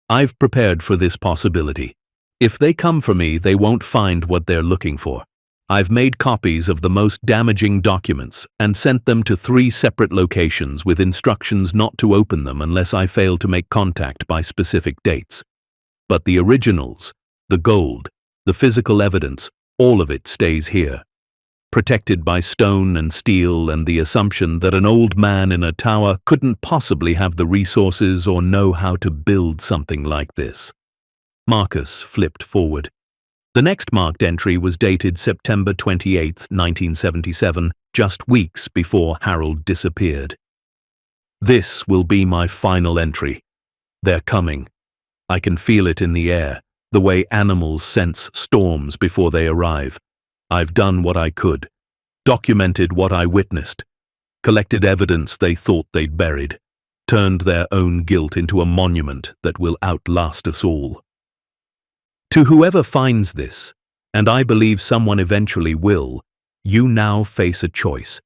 I've prepared for this possibility. If they come for me, they won't find what they're looking for. I've made copies of the most damaging documents and sent them to 3 separate locations with instructions not to open them unless I fail to make contact by specific dates. But the originals, the gold, the physical evidence, all of it stays here, protected by stone and steel and the assumption that an old man in a tower couldn't possibly have the resources or know how to build something like this. Marcus flipped forward. The next marked entry was dated September 28, 1977, just weeks before Harold disappeared. This will be my final entry. They're coming. I can feel it in the air, the way animals sense storms before they arrive. I've done what I could, documented what I witnessed, collected evidence they thought they'd buried, turned their own guilt into a monument that will outlast us all. To whoever finds this, and I believe someone eventually will, you now face a choice.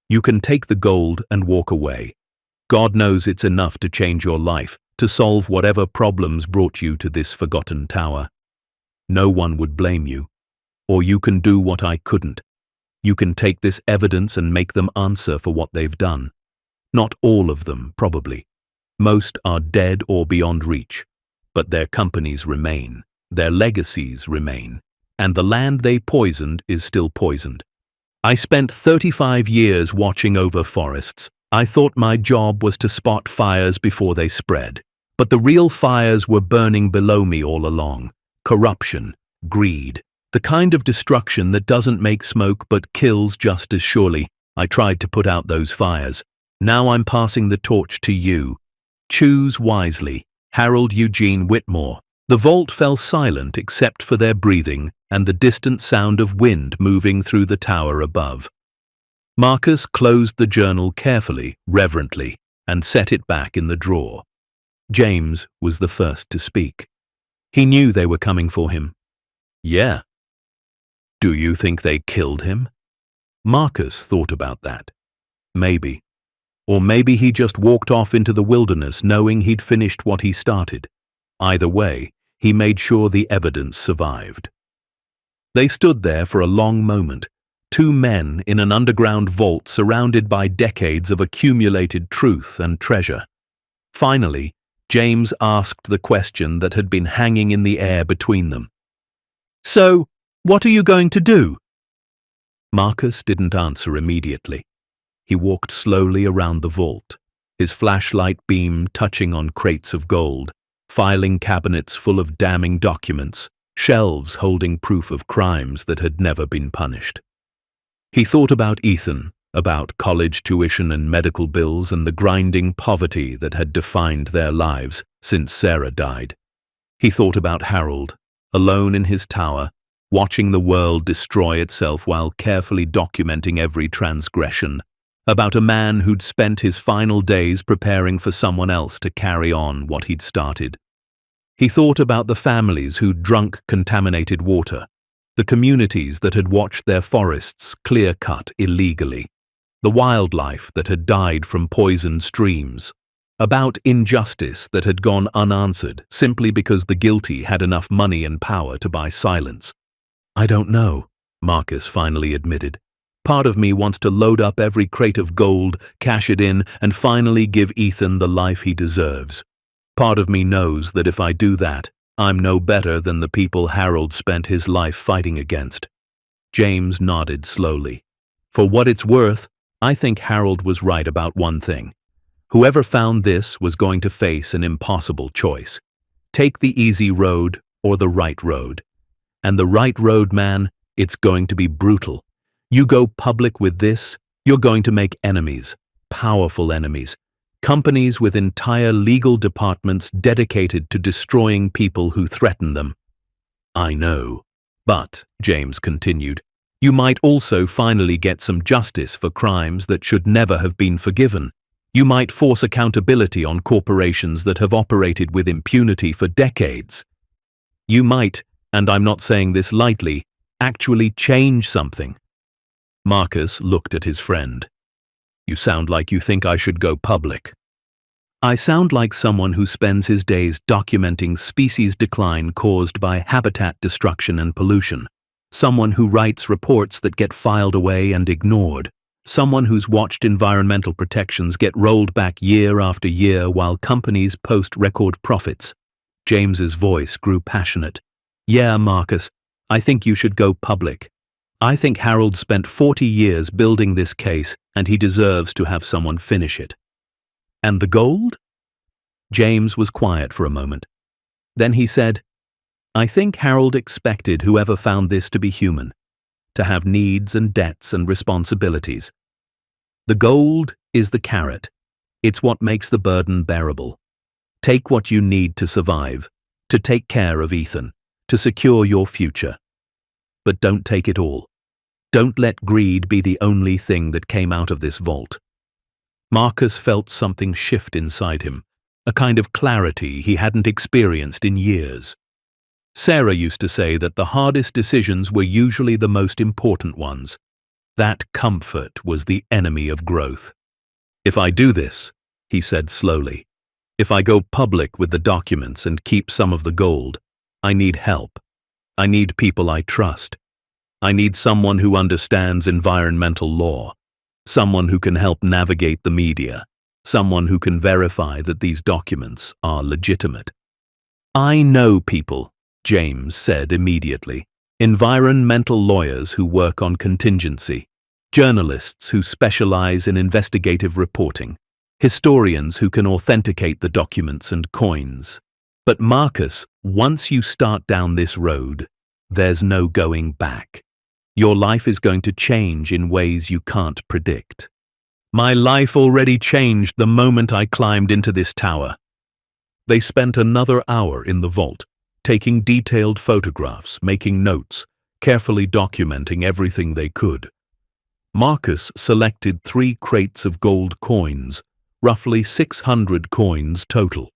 You can take the gold and walk away. God knows it's enough to change your life, to solve whatever problems brought you to this forgotten tower. No one would blame you. Or you can do what I couldn't. You can take this evidence and make them answer for what they've done. Not all of them, probably. Most are dead or beyond reach. But their companies remain. Their legacies remain. And the land they poisoned is still poisoned. I spent 35 years watching over forests. I thought my job was to spot fires before they spread. But the real fires were burning below me all along. Corruption, greed, the kind of destruction that doesn't make smoke but kills just as surely. I tried to put out those fires. Now I'm passing the torch to you. Choose wisely. Harold Eugene Whitmore. The vault fell silent except for their breathing and the distant sound of wind moving through the tower above. Marcus closed the journal carefully, reverently, and set it back in the drawer. James was the first to speak. He knew they were coming for him. Yeah. Do you think they killed him? Marcus thought about that. Maybe. Or maybe he just walked off into the wilderness knowing he'd finished what he started. Either way, he made sure the evidence survived. They stood there for a long moment, 2 men in an underground vault surrounded by decades of accumulated truth and treasure. Finally, James asked the question that had been hanging in the air between them. So, what are you going to do? Marcus didn't answer immediately. He walked slowly around the vault, his flashlight beam touching on crates of gold, filing cabinets full of damning documents, shelves holding proof of crimes that had never been punished. He thought about Ethan, about college tuition and medical bills and the grinding poverty that had defined their lives since Sarah died. He thought about Harold, alone in his tower, watching the world destroy itself while carefully documenting every transgression, about a man who'd spent his final days preparing for someone else to carry on what he'd started. He thought about the families who'd drunk contaminated water, the communities that had watched their forests clear-cut illegally, the wildlife that had died from poisoned streams, about injustice that had gone unanswered simply because the guilty had enough money and power to buy silence. "I don't know," Marcus finally admitted. "Part of me wants to load up every crate of gold, cash it in, and finally give Ethan the life he deserves. Part of me knows that if I do that, I'm no better than the people Harold spent his life fighting against." James nodded slowly. "For what it's worth, I think Harold was right about one thing. Whoever found this was going to face an impossible choice. Take the easy road or the right road. And the right road, man, it's going to be brutal. You go public with this, you're going to make enemies, powerful enemies, companies with entire legal departments dedicated to destroying people who threaten them." "I know. But," James continued, "you might also finally get some justice for crimes that should never have been forgiven. You might force accountability on corporations that have operated with impunity for decades. You might, and I'm not saying this lightly, actually change something." Marcus looked at his friend. "You sound like you think I should go public." "I sound like someone who spends his days documenting species decline caused by habitat destruction and pollution. Someone who writes reports that get filed away and ignored. Someone who's watched environmental protections get rolled back year after year while companies post record profits." James's voice grew passionate. "Yeah, Marcus, I think you should go public. I think Harold spent 40 years building this case and he deserves to have someone finish it." "And the gold?" James was quiet for a moment. Then he said, "I think Harold expected whoever found this to be human, to have needs and debts and responsibilities. The gold is the carrot. It's what makes the burden bearable. Take what you need to survive, to take care of Ethan, to secure your future. But don't take it all. Don't let greed be the only thing that came out of this vault." Marcus felt something shift inside him, a kind of clarity he hadn't experienced in years. Sarah used to say that the hardest decisions were usually the most important ones. That comfort was the enemy of growth. "If I do this," he said slowly, "if I go public with the documents and keep some of the gold, I need help. I need people I trust. I need someone who understands environmental law, someone who can help navigate the media, someone who can verify that these documents are legitimate." "I know people," James said immediately. "Environmental lawyers who work on contingency, journalists who specialize in investigative reporting, historians who can authenticate the documents and coins. But Marcus, once you start down this road, there's no going back. Your life is going to change in ways you can't predict." "My life already changed the moment I climbed into this tower." They spent another hour in the vault, taking detailed photographs, making notes, carefully documenting everything they could. Marcus selected 3 crates of gold coins, roughly 600 coins total.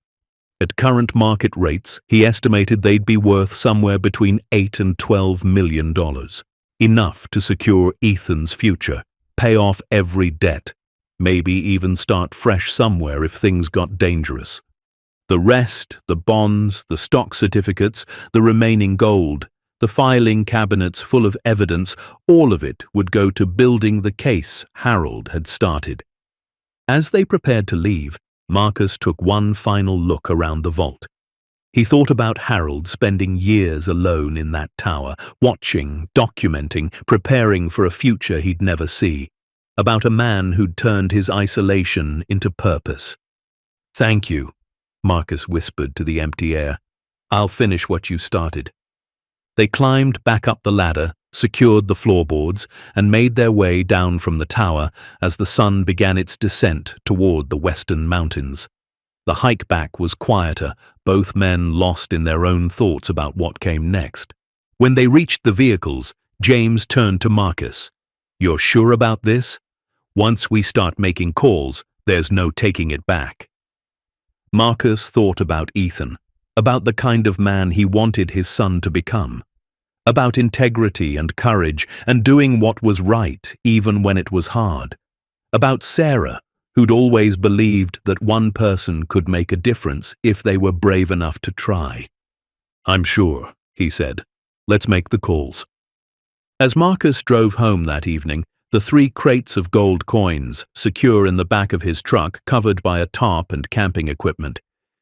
At current market rates, he estimated they'd be worth somewhere between $8 and $12 million, enough to secure Ethan's future, pay off every debt, maybe even start fresh somewhere if things got dangerous. The rest, the bonds, the stock certificates, the remaining gold, the filing cabinets full of evidence, all of it would go to building the case Harold had started. As they prepared to leave, Marcus took one final look around the vault. He thought about Harold spending years alone in that tower, watching, documenting, preparing for a future he'd never see, about a man who'd turned his isolation into purpose. "Thank you," Marcus whispered to the empty air. "I'll finish what you started." They climbed back up the ladder, secured the floorboards, and made their way down from the tower as the sun began its descent toward the western mountains. The hike back was quieter, both men lost in their own thoughts about what came next. When they reached the vehicles, James turned to Marcus. "You're sure about this? Once we start making calls, there's no taking it back." Marcus thought about Ethan, about the kind of man he wanted his son to become, about integrity and courage and doing what was right even when it was hard, about Sarah, who'd always believed that one person could make a difference if they were brave enough to try. "I'm sure," he said. "Let's make the calls." As Marcus drove home that evening, the 3 crates of gold coins, secure in the back of his truck covered by a tarp and camping equipment,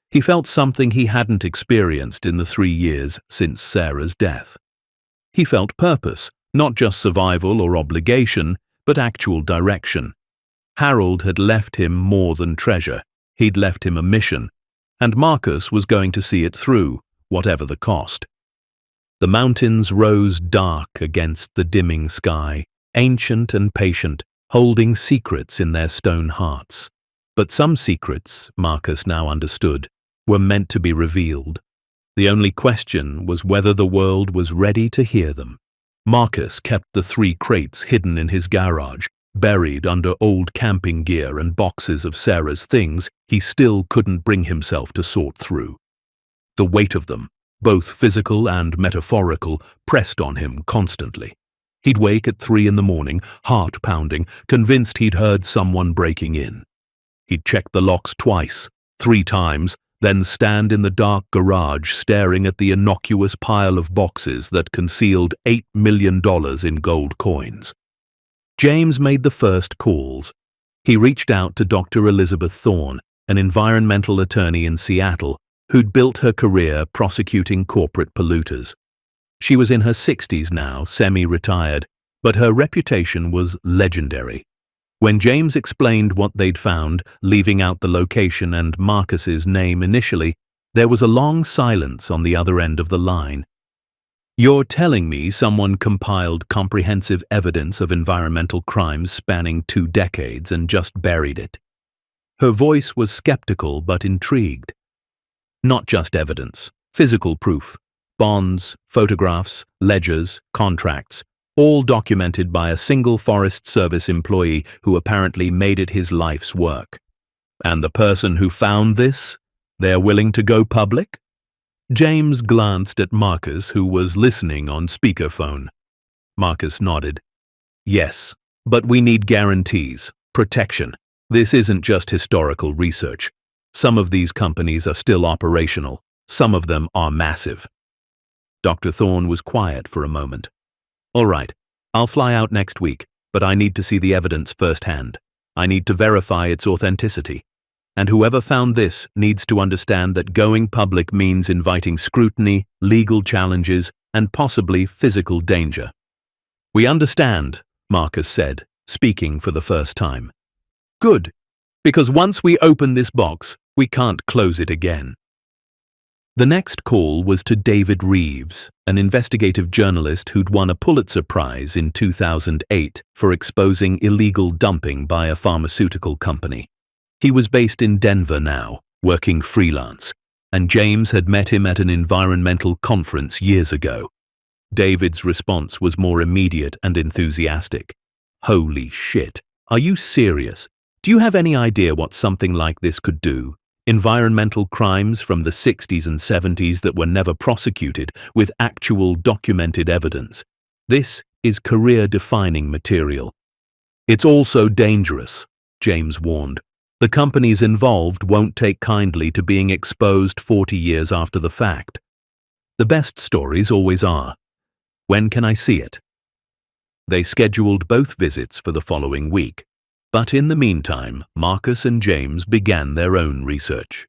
he felt something he hadn't experienced in the 3 years since Sarah's death. He felt purpose, not just survival or obligation, but actual direction. Harold had left him more than treasure. He'd left him a mission, and Marcus was going to see it through, whatever the cost. The mountains rose dark against the dimming sky, ancient and patient, holding secrets in their stone hearts. But some secrets, Marcus now understood, were meant to be revealed. The only question was whether the world was ready to hear them. Marcus kept the 3 crates hidden in his garage, buried under old camping gear and boxes of Sarah's things he still couldn't bring himself to sort through. The weight of them, both physical and metaphorical, pressed on him constantly. He'd wake at 3 in the morning, heart pounding, convinced he'd heard someone breaking in. He'd check the locks twice, 3 times, then stand in the dark garage staring at the innocuous pile of boxes that concealed $8 million in gold coins. James made the first calls. He reached out to Dr. Elizabeth Thorne, an environmental attorney in Seattle, who'd built her career prosecuting corporate polluters. She was in her 60s now, semi-retired, but her reputation was legendary. When James explained what they'd found, leaving out the location and Marcus's name initially, there was a long silence on the other end of the line. "You're telling me someone compiled comprehensive evidence of environmental crimes spanning 2 decades and just buried it?" Her voice was skeptical but intrigued. "Not just evidence, physical proof. Bonds, photographs, ledgers, contracts, all documented by a single Forest Service employee who apparently made it his life's work. And the person who found this, they're willing to go public?" James glanced at Marcus, who was listening on speakerphone. Marcus nodded. "Yes, but we need guarantees, protection. This isn't just historical research. Some of these companies are still operational. Some of them are massive." Dr. Thorne was quiet for a moment. "All right, I'll fly out next week, but I need to see the evidence firsthand. I need to verify its authenticity. And whoever found this needs to understand that going public means inviting scrutiny, legal challenges, and possibly physical danger." "We understand," Marcus said, speaking for the first time. "Good, because once we open this box, we can't close it again." The next call was to David Reeves, an investigative journalist who'd won a Pulitzer Prize in 2008 for exposing illegal dumping by a pharmaceutical company. He was based in Denver now, working freelance, and James had met him at an environmental conference years ago. David's response was more immediate and enthusiastic. "Holy shit, are you serious? Do you have any idea what something like this could do? Environmental crimes from the 60s and 70s that were never prosecuted, with actual documented evidence. This is career-defining material." "It's also dangerous," James warned. "The companies involved won't take kindly to being exposed 40 years after the fact. The best stories always are. When can I see it?" They scheduled both visits for the following week. But in the meantime, Marcus and James began their own research.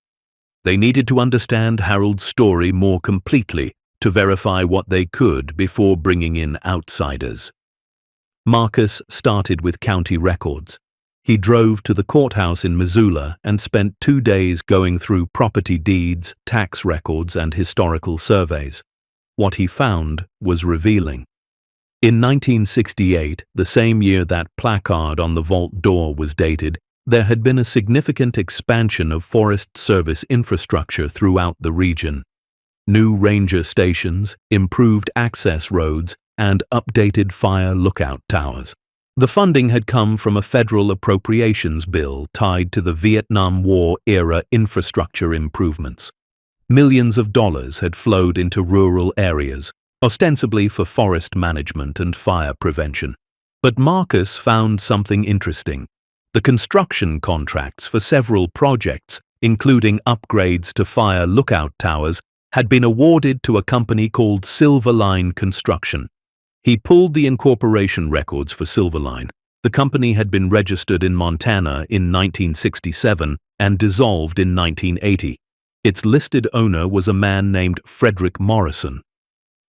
They needed to understand Harold's story more completely to verify what they could before bringing in outsiders. Marcus started with county records. He drove to the courthouse in Missoula and spent 2 days going through property deeds, tax records, and historical surveys. What he found was revealing. In 1968, the same year that placard on the vault door was dated, there had been a significant expansion of Forest Service infrastructure throughout the region. New ranger stations, improved access roads, and updated fire lookout towers. The funding had come from a federal appropriations bill tied to the Vietnam War-era infrastructure improvements. Millions of dollars had flowed into rural areas, ostensibly for forest management and fire prevention. But Marcus found something interesting. The construction contracts for several projects, including upgrades to fire lookout towers, had been awarded to a company called Silverline Construction. He pulled the incorporation records for Silverline. The company had been registered in Montana in 1967 and dissolved in 1980. Its listed owner was a man named Frederick Morrison.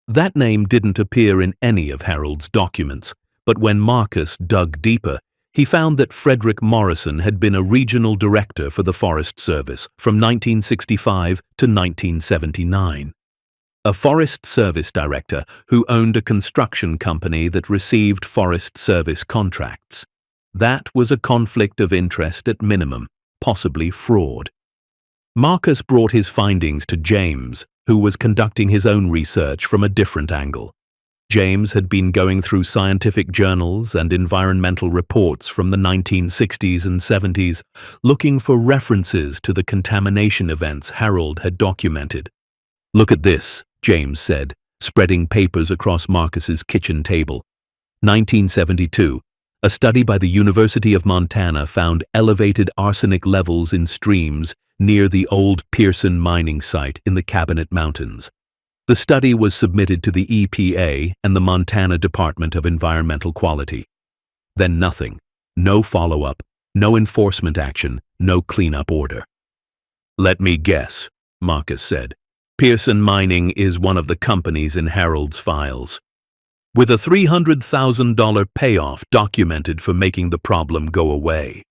That name didn't appear in any of Harold's documents, but when Marcus dug deeper, he found that Frederick Morrison had been a regional director for the Forest Service from 1965 to 1979. A Forest Service director who owned a construction company that received Forest Service contracts. That was a conflict of interest at minimum, possibly fraud. Marcus brought his findings to James, who was conducting his own research from a different angle. James had been going through scientific journals and environmental reports from the 1960s and 70s, looking for references to the contamination events Harold had documented. "Look at this," James said, spreading papers across Marcus's kitchen table. 1972, a study by the University of Montana found elevated arsenic levels in streams near the old Pearson mining site in the Cabinet Mountains. The study was submitted to the EPA and the Montana Department of Environmental Quality. Then nothing. No follow-up, no enforcement action, no cleanup order. "Let me guess," Marcus said. "Pearson Mining is one of the companies in Harold's files, with a $300,000 payoff documented for making the problem go away."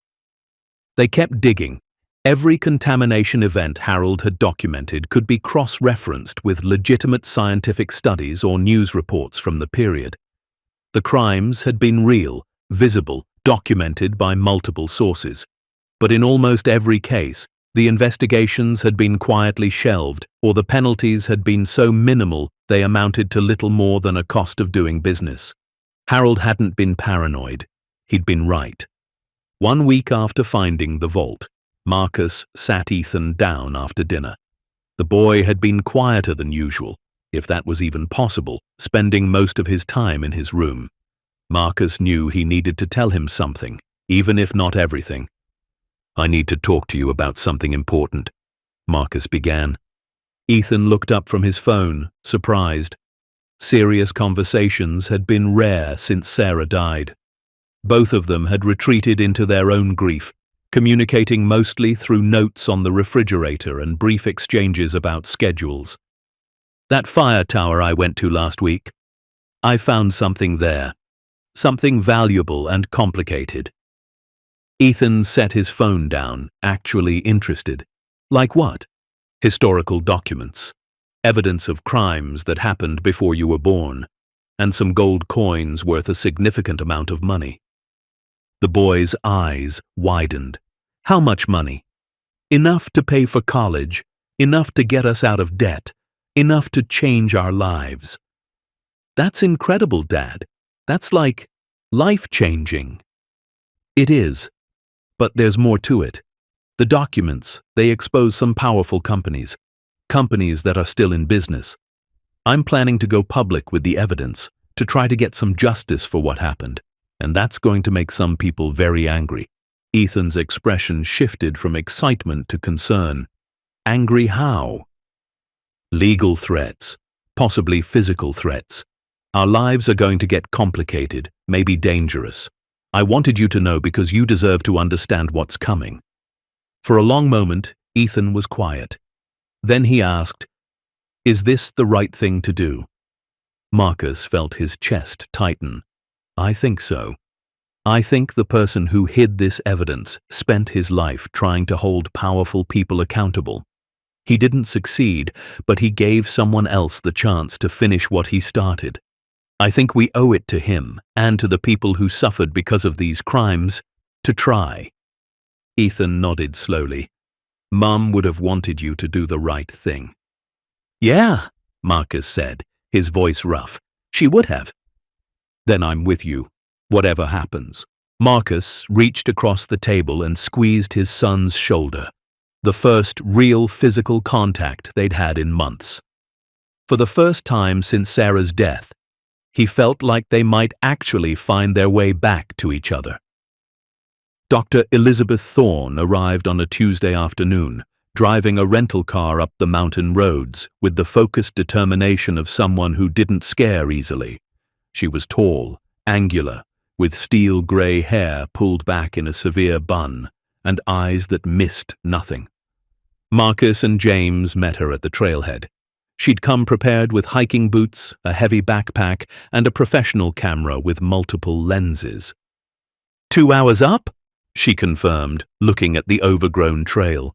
They kept digging. Every contamination event Harold had documented could be cross-referenced with legitimate scientific studies or news reports from the period. The crimes had been real, visible, documented by multiple sources. But in almost every case, the investigations had been quietly shelved, or the penalties had been so minimal they amounted to little more than a cost of doing business. Harold hadn't been paranoid. He'd been right. 1 week after finding the vault, Marcus sat Ethan down after dinner. The boy had been quieter than usual, if that was even possible, spending most of his time in his room. Marcus knew he needed to tell him something, even if not everything. "I need to talk to you about something important," Marcus began. Ethan looked up from his phone, surprised. Serious conversations had been rare since Sarah died. Both of them had retreated into their own grief, communicating mostly through notes on the refrigerator and brief exchanges about schedules. "That fire tower I went to last week. I found something there. Something valuable and complicated." Ethan set his phone down, actually interested. "Like what?" "Historical documents. Evidence of crimes that happened before you were born. And some gold coins worth a significant amount of money." The boy's eyes widened. "How much money?" "Enough to pay for college, enough to get us out of debt, enough to change our lives." "That's incredible, Dad. That's like life-changing." "It is. But there's more to it. The documents, they expose some powerful companies that are still in business. I'm planning to go public with the evidence, to try to get some justice for what happened, and that's going to make some people very angry." Ethan's expression shifted from excitement to concern. "Angry how?" "Legal threats, possibly physical threats. Our lives are going to get complicated, maybe dangerous. I wanted you to know because you deserve to understand what's coming." For a long moment, Ethan was quiet. Then he asked, "Is this the right thing to do?" Marcus felt his chest tighten. "I think so." I think the person who hid this evidence spent his life trying to hold powerful people accountable. He didn't succeed, but he gave someone else the chance to finish what he started. I think we owe it to him and to the people who suffered because of these crimes to try." Ethan nodded slowly. "Mum would have wanted you to do the right thing." "Yeah," Marcus said, his voice rough. "She would have." "Then I'm with you, whatever happens." Marcus reached across the table and squeezed his son's shoulder, the first real physical contact they'd had in months. For the first time since Sarah's death, he felt like they might actually find their way back to each other. Dr. Elizabeth Thorne arrived on a Tuesday afternoon, driving a rental car up the mountain roads with the focused determination of someone who didn't scare easily. She was tall, angular, with steel grey hair pulled back in a severe bun, and eyes that missed nothing. Marcus and James met her at the trailhead. She'd come prepared with hiking boots, a heavy backpack, and a professional camera with multiple lenses. 2 hours up? She confirmed, looking at the overgrown trail.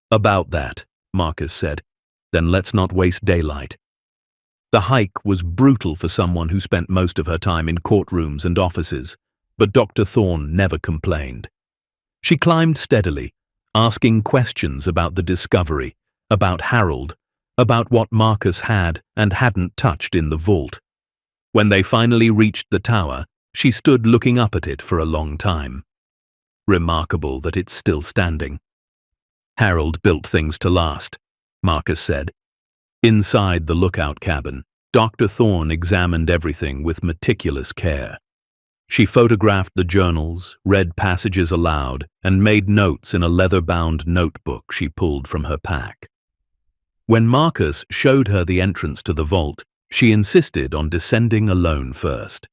"About that," Marcus said. "Then let's not waste daylight." The hike was brutal for someone who spent most of her time in courtrooms and offices, but Dr. Thorne never complained. She climbed steadily, asking questions about the discovery, about Harold, about what Marcus had and hadn't touched in the vault. When they finally reached the tower, she stood looking up at it for a long time. "Remarkable that it's still standing." "Harold built things to last," Marcus said. Inside the lookout cabin, Dr. Thorne examined everything with meticulous care. She photographed the journals, read passages aloud, and made notes in a leather-bound notebook she pulled from her pack. When Marcus showed her the entrance to the vault, she insisted on descending alone first.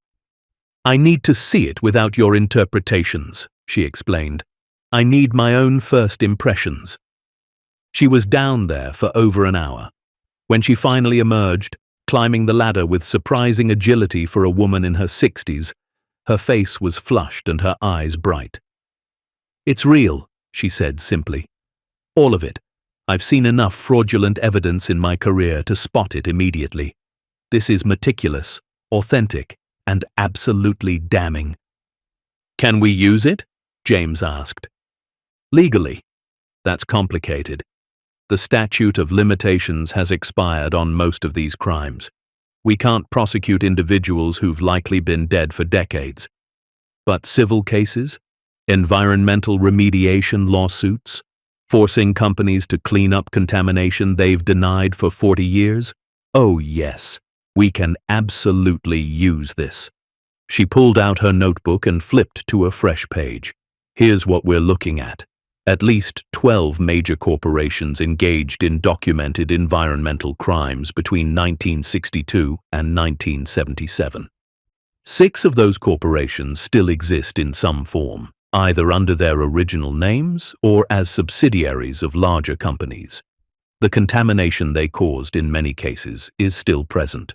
"I need to see it without your interpretations," she explained. "I need my own first impressions." She was down there for over an hour. When she finally emerged, climbing the ladder with surprising agility for a woman in her 60s, her face was flushed and her eyes bright. "It's real," she said simply. "All of it. I've seen enough fraudulent evidence in my career to spot it immediately. This is meticulous, authentic, and absolutely damning." "Can we use it?" James asked. "Legally. That's complicated. The statute of limitations has expired on most of these crimes. We can't prosecute individuals who've likely been dead for decades. But civil cases, environmental remediation lawsuits, forcing companies to clean up contamination they've denied for 40 years? Oh yes, we can absolutely use this." She pulled out her notebook and flipped to a fresh page. "Here's what we're looking at. At least 12 major corporations engaged in documented environmental crimes between 1962 and 1977. 6 of those corporations still exist in some form, either under their original names or as subsidiaries of larger companies. The contamination they caused in many cases is still present.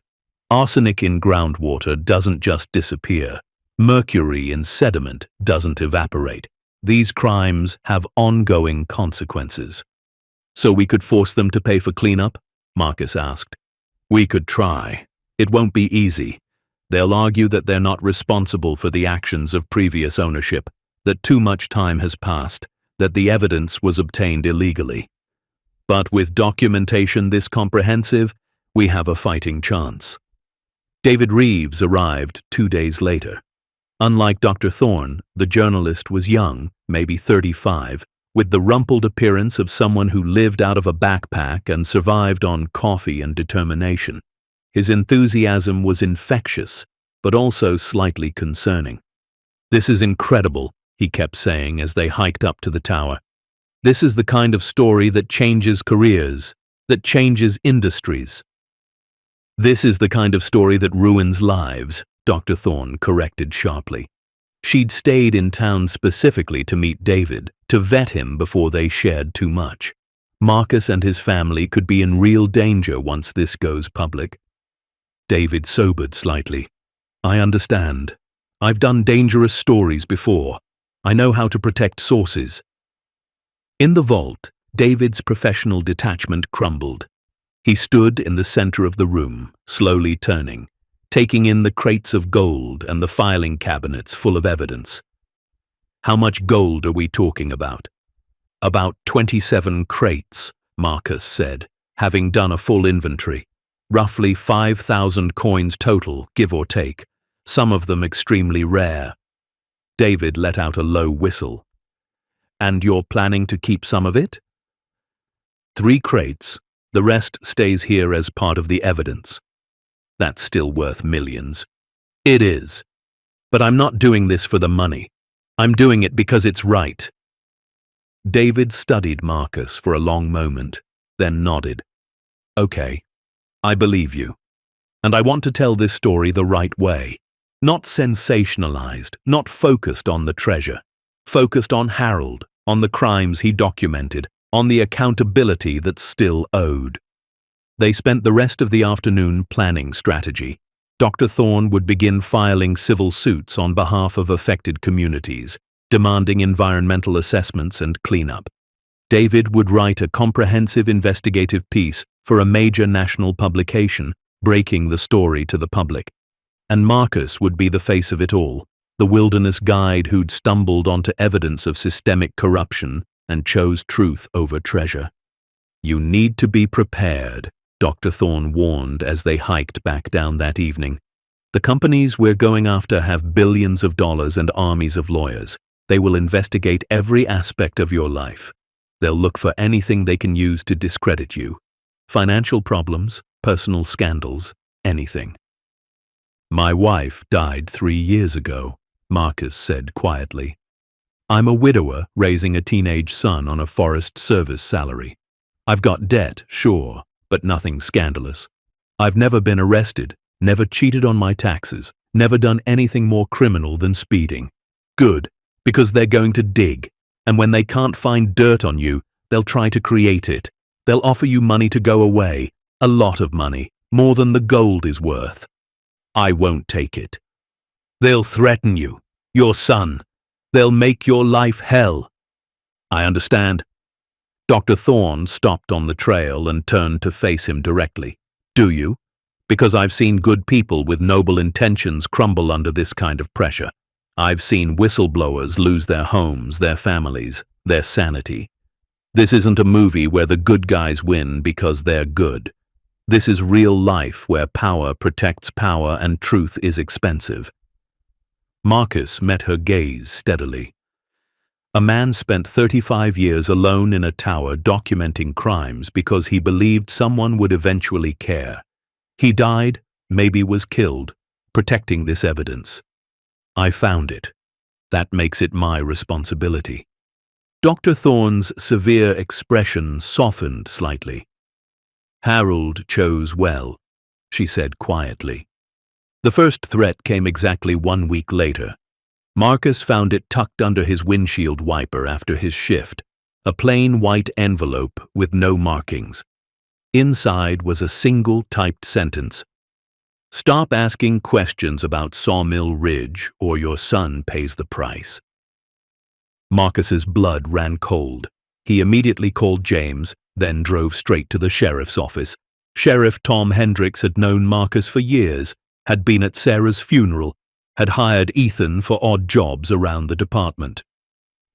Arsenic in groundwater doesn't just disappear. Mercury in sediment doesn't evaporate. These crimes have ongoing consequences." "So we could force them to pay for cleanup?" Marcus asked. "We could try. It won't be easy. They'll argue that they're not responsible for the actions of previous ownership, that too much time has passed, that the evidence was obtained illegally. But with documentation this comprehensive, we have a fighting chance." David Reeves arrived 2 days later. Unlike Dr. Thorne, the journalist was young, maybe 35, with the rumpled appearance of someone who lived out of a backpack and survived on coffee and determination. His enthusiasm was infectious, but also slightly concerning. "This is incredible," he kept saying as they hiked up to the tower. "This is the kind of story that changes careers, that changes industries." "This is the kind of story that ruins lives," Dr. Thorne corrected sharply. She'd stayed in town specifically to meet David, to vet him before they shared too much. Marcus and his family could be in real danger once this goes public. David sobered slightly. "I understand. I've done dangerous stories before. I know how to protect sources. In the vault, David's professional detachment crumbled. He stood in the center of the room, slowly turning, taking in the crates of gold and the filing cabinets full of evidence. How much gold are we talking about? About 27 crates, Marcus said, having done a full inventory. Roughly 5,000 coins total, give or take, some of them extremely rare. David let out a low whistle. And you're planning to keep some of it? 3 crates. The rest stays here as part of the evidence. That's still worth millions. It is. But I'm not doing this for the money. I'm doing it because it's right. David studied Marcus for a long moment, then nodded. Okay, I believe you. And I want to tell this story the right way. Not sensationalized, not focused on the treasure. Focused on Harold, on the crimes he documented, on the accountability that's still owed. They spent the rest of the afternoon planning strategy. Dr. Thorne would begin filing civil suits on behalf of affected communities, demanding environmental assessments and cleanup. David would write a comprehensive investigative piece for a major national publication, breaking the story to the public. And Marcus would be the face of it all, the wilderness guide who'd stumbled onto evidence of systemic corruption and chose truth over treasure. You need to be prepared, Dr. Thorne warned as they hiked back down that evening. The companies we're going after have billions of dollars and armies of lawyers. They will investigate every aspect of your life. They'll look for anything they can use to discredit you. Financial problems, personal scandals, anything. My wife died 3 years ago, Marcus said quietly. I'm a widower raising a teenage son on a Forest Service salary. I've got debt, sure, but nothing scandalous. I've never been arrested, never cheated on my taxes, never done anything more criminal than speeding. Good, because they're going to dig, and when they can't find dirt on you, they'll try to create it. They'll offer you money to go away, a lot of money, more than the gold is worth. I won't take it. They'll threaten you, your son. They'll make your life hell. I understand. Dr. Thorne stopped on the trail and turned to face him directly. Do you? Because I've seen good people with noble intentions crumble under this kind of pressure. I've seen whistleblowers lose their homes, their families, their sanity. This isn't a movie where the good guys win because they're good. This is real life where power protects power and truth is expensive. Marcus met her gaze steadily. A man spent 35 years alone in a tower documenting crimes because he believed someone would eventually care. He died, maybe was killed, protecting this evidence. I found it. That makes it my responsibility. Dr. Thorne's severe expression softened slightly. Harold chose well, she said quietly. The first threat came exactly 1 week later. Marcus found it tucked under his windshield wiper after his shift, a plain white envelope with no markings. Inside was a single typed sentence. Stop asking questions about Sawmill Ridge or your son pays the price. Marcus's blood ran cold. He immediately called James, then drove straight to the sheriff's office. Sheriff Tom Hendricks had known Marcus for years, had been at Sarah's funeral, had hired Ethan for odd jobs around the department.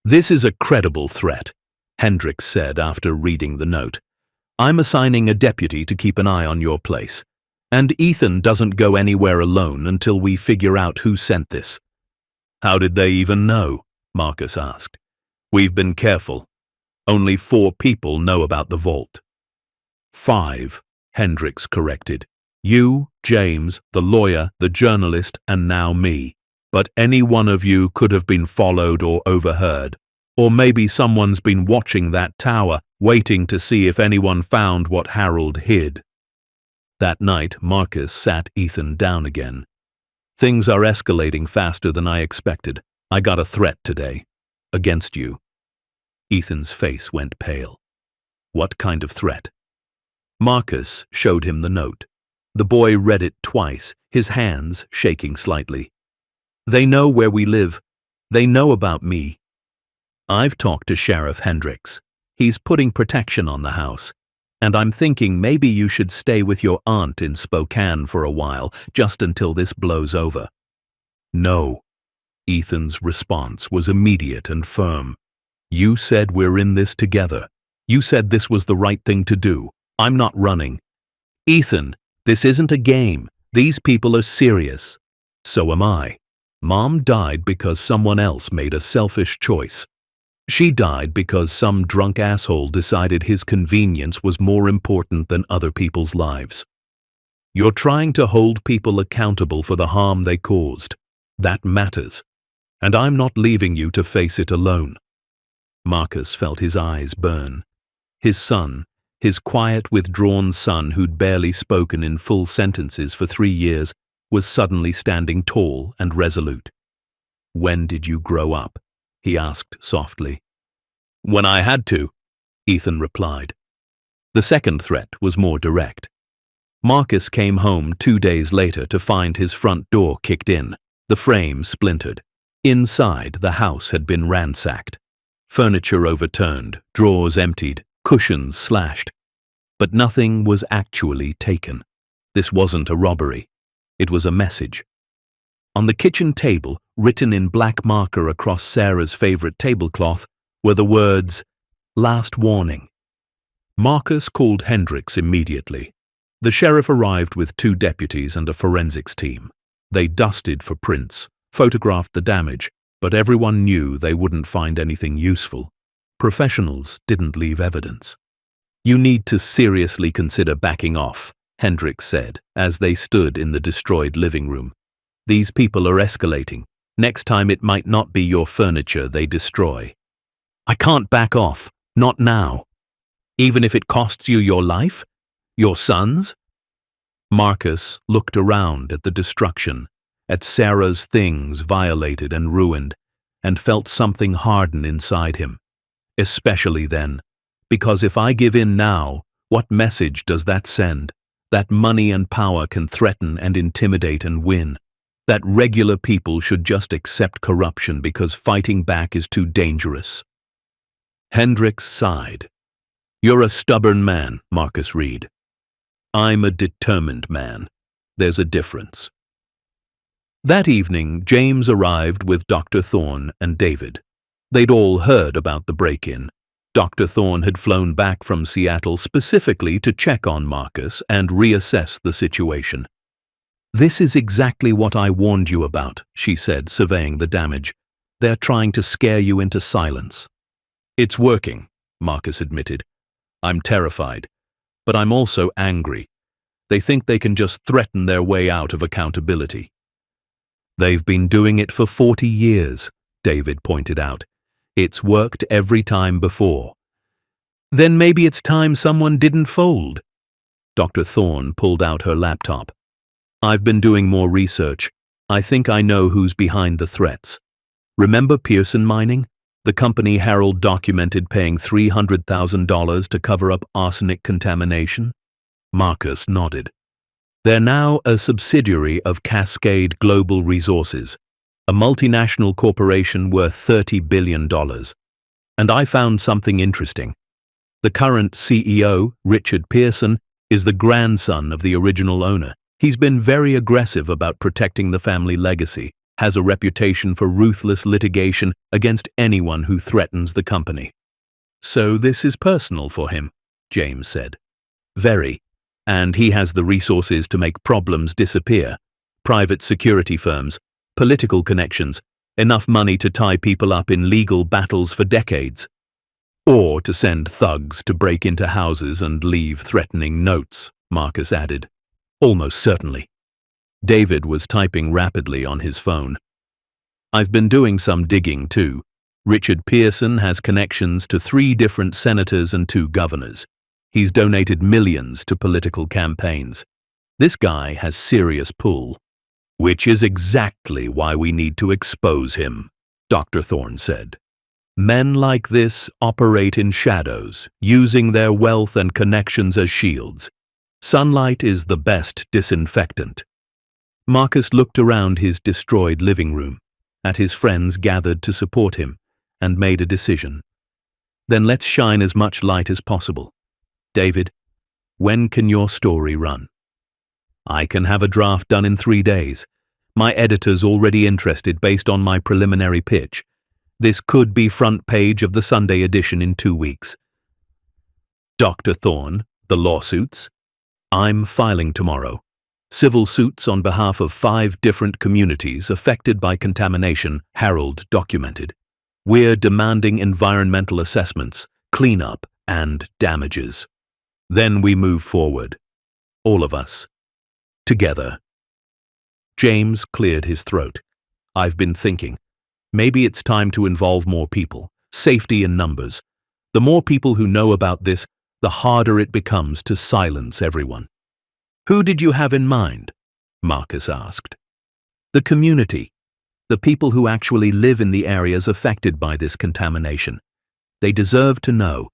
This is a credible threat, Hendricks said after reading the note. I'm assigning a deputy to keep an eye on your place. And Ethan doesn't go anywhere alone until we figure out who sent this. How did they even know? Marcus asked. We've been careful. Only 4 people know about the vault. 5, Hendricks corrected. You, James, the lawyer, the journalist, and now me. But any one of you could have been followed or overheard. Or maybe someone's been watching that tower, waiting to see if anyone found what Harold hid. That night, Marcus sat Ethan down again. Things are escalating faster than I expected. I got a threat today. Against you. Ethan's face went pale. What kind of threat? Marcus showed him the note. The boy read it twice, his hands shaking slightly. They know where we live. They know about me. I've talked to Sheriff Hendricks. He's putting protection on the house. And I'm thinking maybe you should stay with your aunt in Spokane for a while, just until this blows over." "No." Ethan's response was immediate and firm. "You said we're in this together. You said this was the right thing to do. I'm not running." "Ethan, this isn't a game. These people are serious." "So am I. Mom died because someone else made a selfish choice. She died because some drunk asshole decided his convenience was more important than other people's lives. You're trying to hold people accountable for the harm they caused. That matters. And I'm not leaving you to face it alone." Marcus felt his eyes burn. His son, his quiet, withdrawn son who'd barely spoken in full sentences for 3 years, was suddenly standing tall and resolute. "When did you grow up?" he asked softly. "When I had to," Ethan replied. The second threat was more direct. Marcus came home 2 days later to find his front door kicked in, the frame splintered. Inside, the house had been ransacked. Furniture overturned, drawers emptied, cushions slashed. But nothing was actually taken. This wasn't a robbery. It was a message. On the kitchen table, written in black marker across Sarah's favorite tablecloth, were the words, "Last warning." Marcus called Hendricks immediately. The sheriff arrived with 2 deputies and a forensics team. They dusted for prints, photographed the damage, but everyone knew they wouldn't find anything useful. Professionals didn't leave evidence. "You need to seriously consider backing off," Hendricks said, as they stood in the destroyed living room. "These people are escalating. Next time it might not be your furniture they destroy." "I can't back off. Not now." "Even if it costs you your life? Your son's?" Marcus looked around at the destruction, at Sarah's things violated and ruined, and felt something harden inside him. Especially then, because if I give in now, what message does that send? That money and power can threaten and intimidate and win. That regular people should just accept corruption because fighting back is too dangerous. Hendricks sighed. "You're a stubborn man, Marcus Reed. I'm a determined man. There's a difference." That evening, James arrived with Dr. Thorne and David. They'd all heard about the break-in. Dr. Thorne had flown back from Seattle specifically to check on Marcus and reassess the situation. "This is exactly what I warned you about," she said, surveying the damage. "They're trying to scare you into silence." "It's working," Marcus admitted. "I'm terrified, but I'm also angry. They think they can just threaten their way out of accountability." "They've been doing it for 40 years, David pointed out. "It's worked every time before." "Then maybe it's time someone didn't fold." Dr. Thorne pulled out her laptop. "I've been doing more research. I think I know who's behind the threats. Remember Pearson Mining? The company Harold documented paying $300,000 to cover up arsenic contamination?" Marcus nodded. "They're now a subsidiary of Cascade Global Resources, a multinational corporation worth $30 billion. And I found something interesting. The current CEO, Richard Pearson, is the grandson of the original owner. He's been very aggressive about protecting the family legacy, has a reputation for ruthless litigation against anyone who threatens the company." "So this is personal for him," James said. "Very. And he has the resources to make problems disappear. Private security firms, political connections, enough money to tie people up in legal battles for decades. Or to send thugs to break into houses and leave threatening notes," Marcus added. "Almost certainly." David was typing rapidly on his phone. "I've been doing some digging too. Richard Pearson has connections to 3 different senators and 2 governors. He's donated millions to political campaigns. This guy has serious pull." "Which is exactly why we need to expose him," Dr. Thorne said. "Men like this operate in shadows, using their wealth and connections as shields. Sunlight is the best disinfectant." Marcus looked around his destroyed living room, at his friends gathered to support him, and made a decision. Then let's shine as much light as possible. David, when can your story run? I can have a draft done in 3 days. My editor's already interested based on my preliminary pitch. This could be front page of the Sunday edition in 2 weeks. Dr. Thorne, the lawsuits? I'm filing tomorrow. Civil suits on behalf of 5 different communities affected by contamination, Harold documented. We're demanding environmental assessments, cleanup, and damages. Then we move forward. All of us. Together. James cleared his throat. I've been thinking. Maybe it's time to involve more people. Safety in numbers. The more people who know about this, the harder it becomes to silence everyone. Who did you have in mind? Marcus asked. The community. The people who actually live in the areas affected by this contamination. They deserve to know,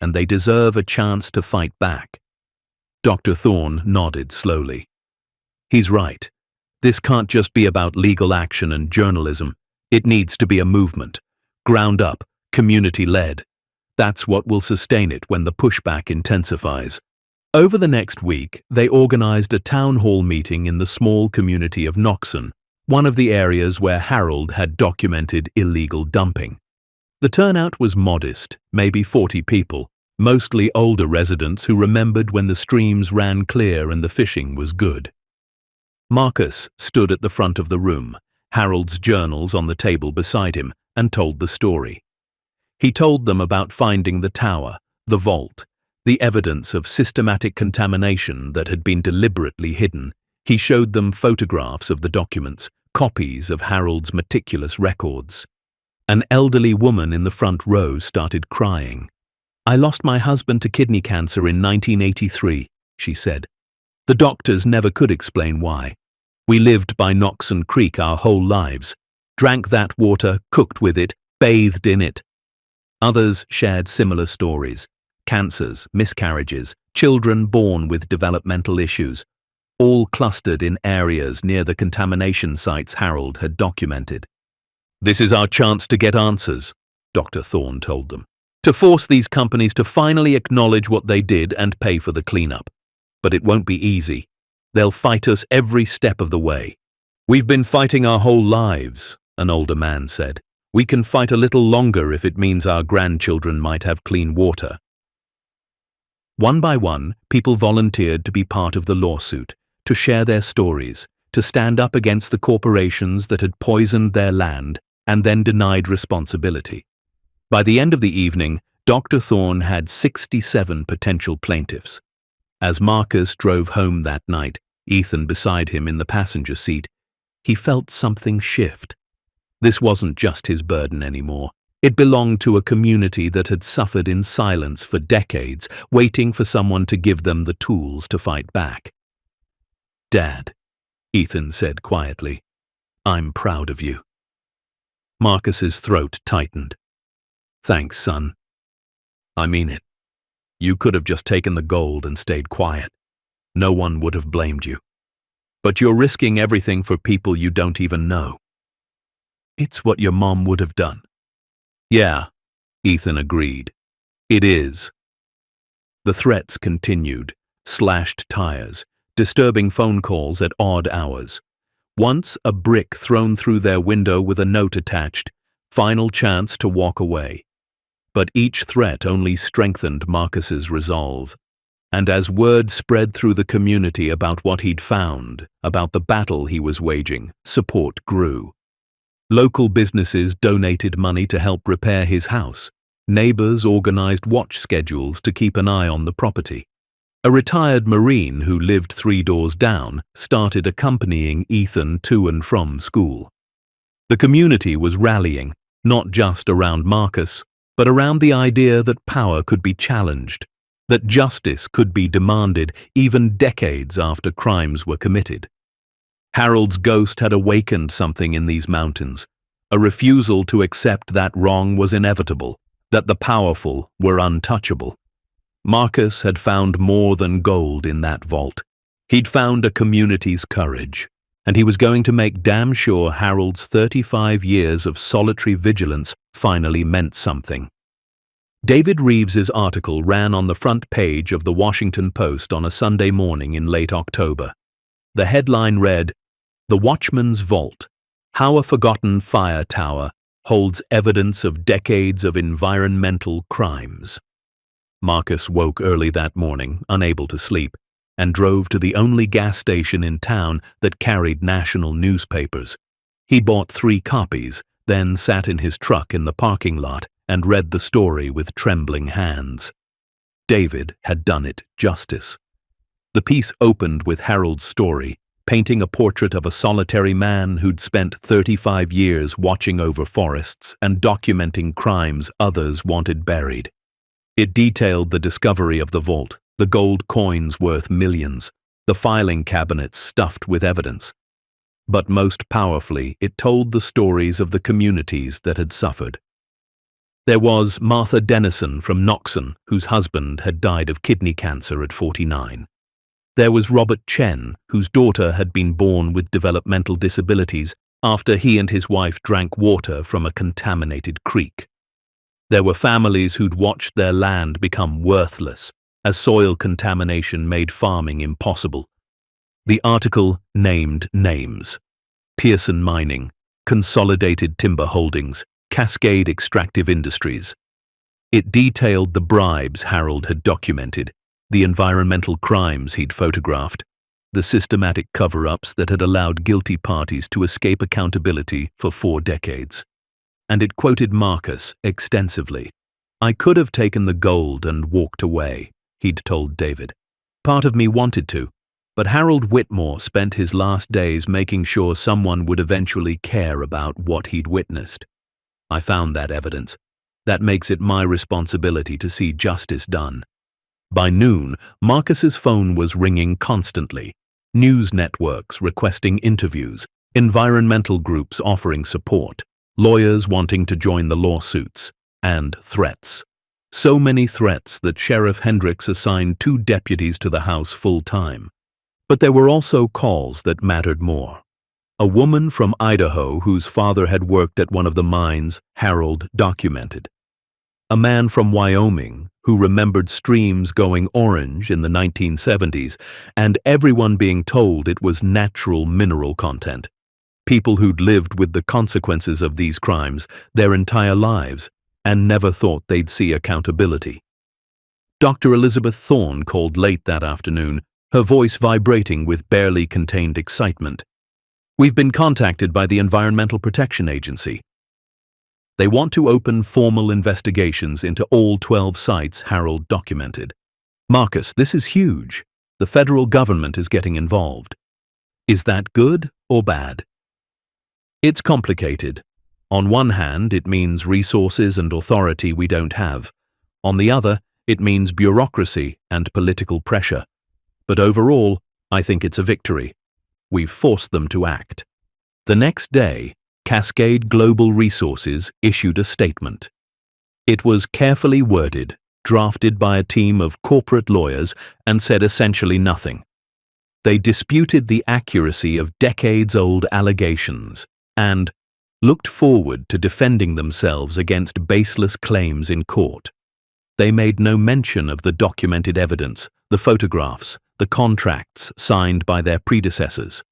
and they deserve a chance to fight back. Dr. Thorne nodded slowly. He's right. This can't just be about legal action and journalism. It needs to be a movement. Ground up, community-led. That's what will sustain it when the pushback intensifies. Over the next week, they organized a town hall meeting in the small community of Noxon, one of the areas where Harold had documented illegal dumping. The turnout was modest, maybe 40 people, mostly older residents who remembered when the streams ran clear and the fishing was good. Marcus stood at the front of the room, Harold's journals on the table beside him, and told the story. He told them about finding the tower, the vault, the evidence of systematic contamination that had been deliberately hidden. He showed them photographs of the documents, copies of Harold's meticulous records. An elderly woman in the front row started crying. I lost my husband to kidney cancer in 1983, she said. The doctors never could explain why. We lived by Noxon Creek our whole lives, drank that water, cooked with it, bathed in it. Others shared similar stories. Cancers, miscarriages, children born with developmental issues, all clustered in areas near the contamination sites Harold had documented. This is our chance to get answers, Dr. Thorne told them, to force these companies to finally acknowledge what they did and pay for the cleanup. But it won't be easy. They'll fight us every step of the way. We've been fighting our whole lives, an older man said. We can fight a little longer if it means our grandchildren might have clean water. One by one, people volunteered to be part of the lawsuit, to share their stories, to stand up against the corporations that had poisoned their land and then denied responsibility. By the end of the evening, Dr. Thorne had 67 potential plaintiffs. As Marcus drove home that night, Ethan beside him in the passenger seat, he felt something shift. This wasn't just his burden anymore. It belonged to a community that had suffered in silence for decades, waiting for someone to give them the tools to fight back. Dad, Ethan said quietly, I'm proud of you. Marcus's throat tightened. Thanks, son. I mean it. You could have just taken the gold and stayed quiet. No one would have blamed you. But you're risking everything for people you don't even know. It's what your mom would have done. Yeah, Ethan agreed. It is. The threats continued, slashed tires, disturbing phone calls at odd hours. Once a brick thrown through their window with a note attached, final chance to walk away. But each threat only strengthened Marcus's resolve. And as word spread through the community about what he'd found, about the battle he was waging, support grew. Local businesses donated money to help repair his house. Neighbors organized watch schedules to keep an eye on the property. A retired Marine who lived 3 doors down started accompanying Ethan to and from school. The community was rallying, not just around Marcus, but around the idea that power could be challenged, that justice could be demanded even decades after crimes were committed. Harold's ghost had awakened something in these mountains, a refusal to accept that wrong was inevitable, that the powerful were untouchable. Marcus had found more than gold in that vault. He'd found a community's courage, and he was going to make damn sure Harold's 35 years of solitary vigilance finally meant something. David Reeves's article ran on the front page of the Washington Post on a Sunday morning in late October. The headline read, "The Watchman's Vault: How a Forgotten Fire Tower Holds Evidence of Decades of Environmental Crimes." Marcus woke early that morning, unable to sleep, and drove to the only gas station in town that carried national newspapers. He bought 3 copies, then sat in his truck in the parking lot and read the story with trembling hands. David had done it justice. The piece opened with Harold's story, painting a portrait of a solitary man who'd spent 35 years watching over forests and documenting crimes others wanted buried. It detailed the discovery of the vault, the gold coins worth millions, the filing cabinets stuffed with evidence. But most powerfully, it told the stories of the communities that had suffered. There was Martha Dennison from Noxon, whose husband had died of kidney cancer at 49. There was Robert Chen, whose daughter had been born with developmental disabilities after he and his wife drank water from a contaminated creek. There were families who'd watched their land become worthless as soil contamination made farming impossible. The article named names: Pearson Mining, Consolidated Timber Holdings, Cascade Extractive Industries. It detailed the bribes Harold had documented, the environmental crimes he'd photographed, the systematic cover-ups that had allowed guilty parties to escape accountability for 4 decades. And it quoted Marcus extensively. "I could have taken the gold and walked away," he'd told David. "Part of me wanted to, but Harold Whitmore spent his last days making sure someone would eventually care about what he'd witnessed. I found that evidence. That makes it my responsibility to see justice done." By noon, Marcus's phone was ringing constantly. News networks requesting interviews, environmental groups offering support, lawyers wanting to join the lawsuits, and threats. So many threats that Sheriff Hendricks assigned 2 deputies to the house full-time. But there were also calls that mattered more. A woman from Idaho whose father had worked at one of the mines Harold documented. A man from Wyoming who remembered streams going orange in the 1970s and everyone being told it was natural mineral content. People who'd lived with the consequences of these crimes their entire lives and never thought they'd see accountability. Dr. Elizabeth Thorne called late that afternoon, her voice vibrating with barely contained excitement. "We've been contacted by the Environmental Protection Agency. They want to open formal investigations into all 12 sites Harold documented. Marcus, this is huge. The federal government is getting involved. Is that good or bad?" "It's complicated. On one hand, it means resources and authority we don't have. On the other, it means bureaucracy and political pressure. But overall, I think it's a victory. We've forced them to act." The next day, Cascade Global Resources issued a statement. It was carefully worded, drafted by a team of corporate lawyers, and said essentially nothing. They disputed the accuracy of decades-old allegations and looked forward to defending themselves against baseless claims in court. They made no mention of the documented evidence, the photographs, the contracts signed by their predecessors.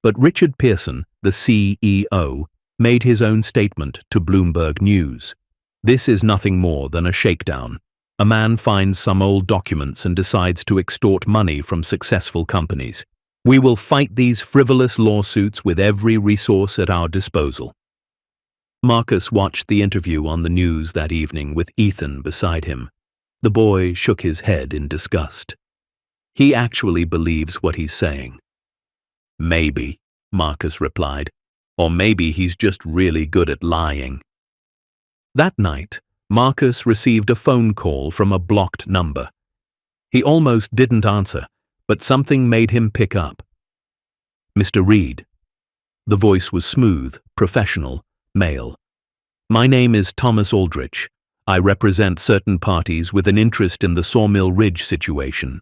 But Richard Pearson, the CEO, made his own statement to Bloomberg News. "This is nothing more than a shakedown. A man finds some old documents and decides to extort money from successful companies. We will fight these frivolous lawsuits with every resource at our disposal." Marcus watched the interview on the news that evening with Ethan beside him. The boy shook his head in disgust. He actually believes what he's saying. "Maybe," Marcus replied. "Or maybe he's just really good at lying." That night, Marcus received a phone call from a blocked number. He almost didn't answer, but something made him pick up. "Mr. Reed." The voice was smooth, professional, male. "My name is Thomas Aldrich. I represent certain parties with an interest in the Sawmill Ridge situation."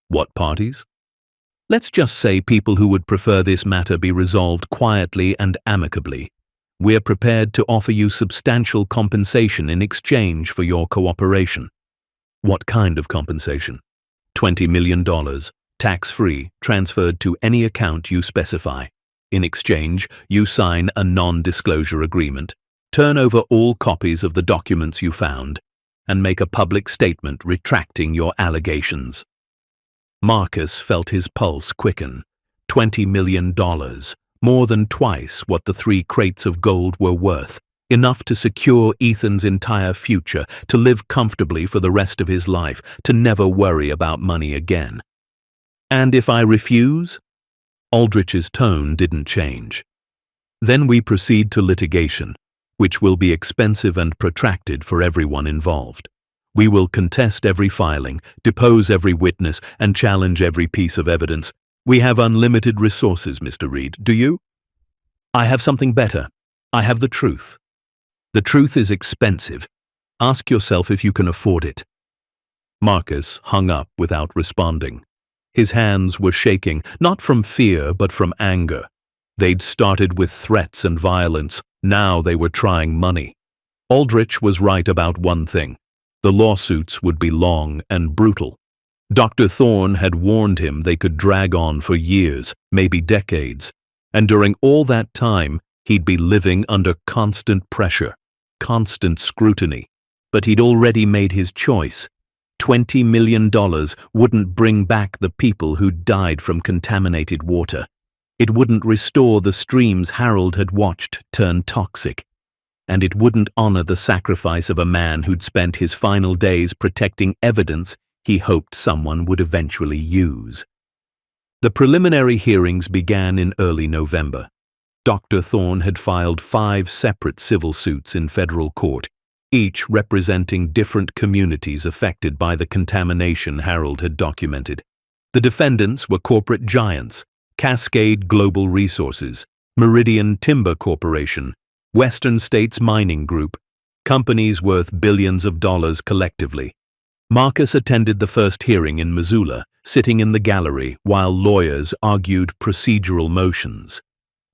"What parties?" Let's just say people who would prefer this matter be resolved quietly and amicably. We're prepared to offer you substantial compensation in exchange for your cooperation. What kind of compensation? $20 million, tax-free, transferred to any account you specify. In exchange, you sign a non-disclosure agreement, turn over all copies of the documents you found, and make a public statement retracting your allegations. Marcus felt his pulse quicken. $20 million, more than twice what the 3 crates of gold were worth, enough to secure Ethan's entire future, to live comfortably for the rest of his life, to never worry about money again. And if I refuse? Aldrich's tone didn't change. Then we proceed to litigation, which will be expensive and protracted for everyone involved. We will contest every filing, depose every witness, and challenge every piece of evidence. We have unlimited resources, Mr. Reed, do you? I have something better. I have the truth. The truth is expensive. Ask yourself if you can afford it. Marcus hung up without responding. His hands were shaking, not from fear but from anger. They'd started with threats and violence. Now they were trying money. Aldrich was right about one thing. The lawsuits would be long and brutal. Dr. Thorne had warned him they could drag on for years, maybe decades. And during all that time, he'd be living under constant pressure, constant scrutiny. But he'd already made his choice. $20 million wouldn't bring back the people who died from contaminated water. It wouldn't restore the streams Harold had watched turn toxic. And it wouldn't honor the sacrifice of a man who'd spent his final days protecting evidence he hoped someone would eventually use. The preliminary hearings began in early November. Dr. Thorne had filed 5 separate civil suits in federal court, each representing different communities affected by the contamination Harold had documented. The defendants were corporate giants: Cascade Global Resources, Meridian Timber Corporation, Western States Mining Group, companies worth billions of dollars collectively. Marcus attended the first hearing in Missoula, sitting in the gallery while lawyers argued procedural motions.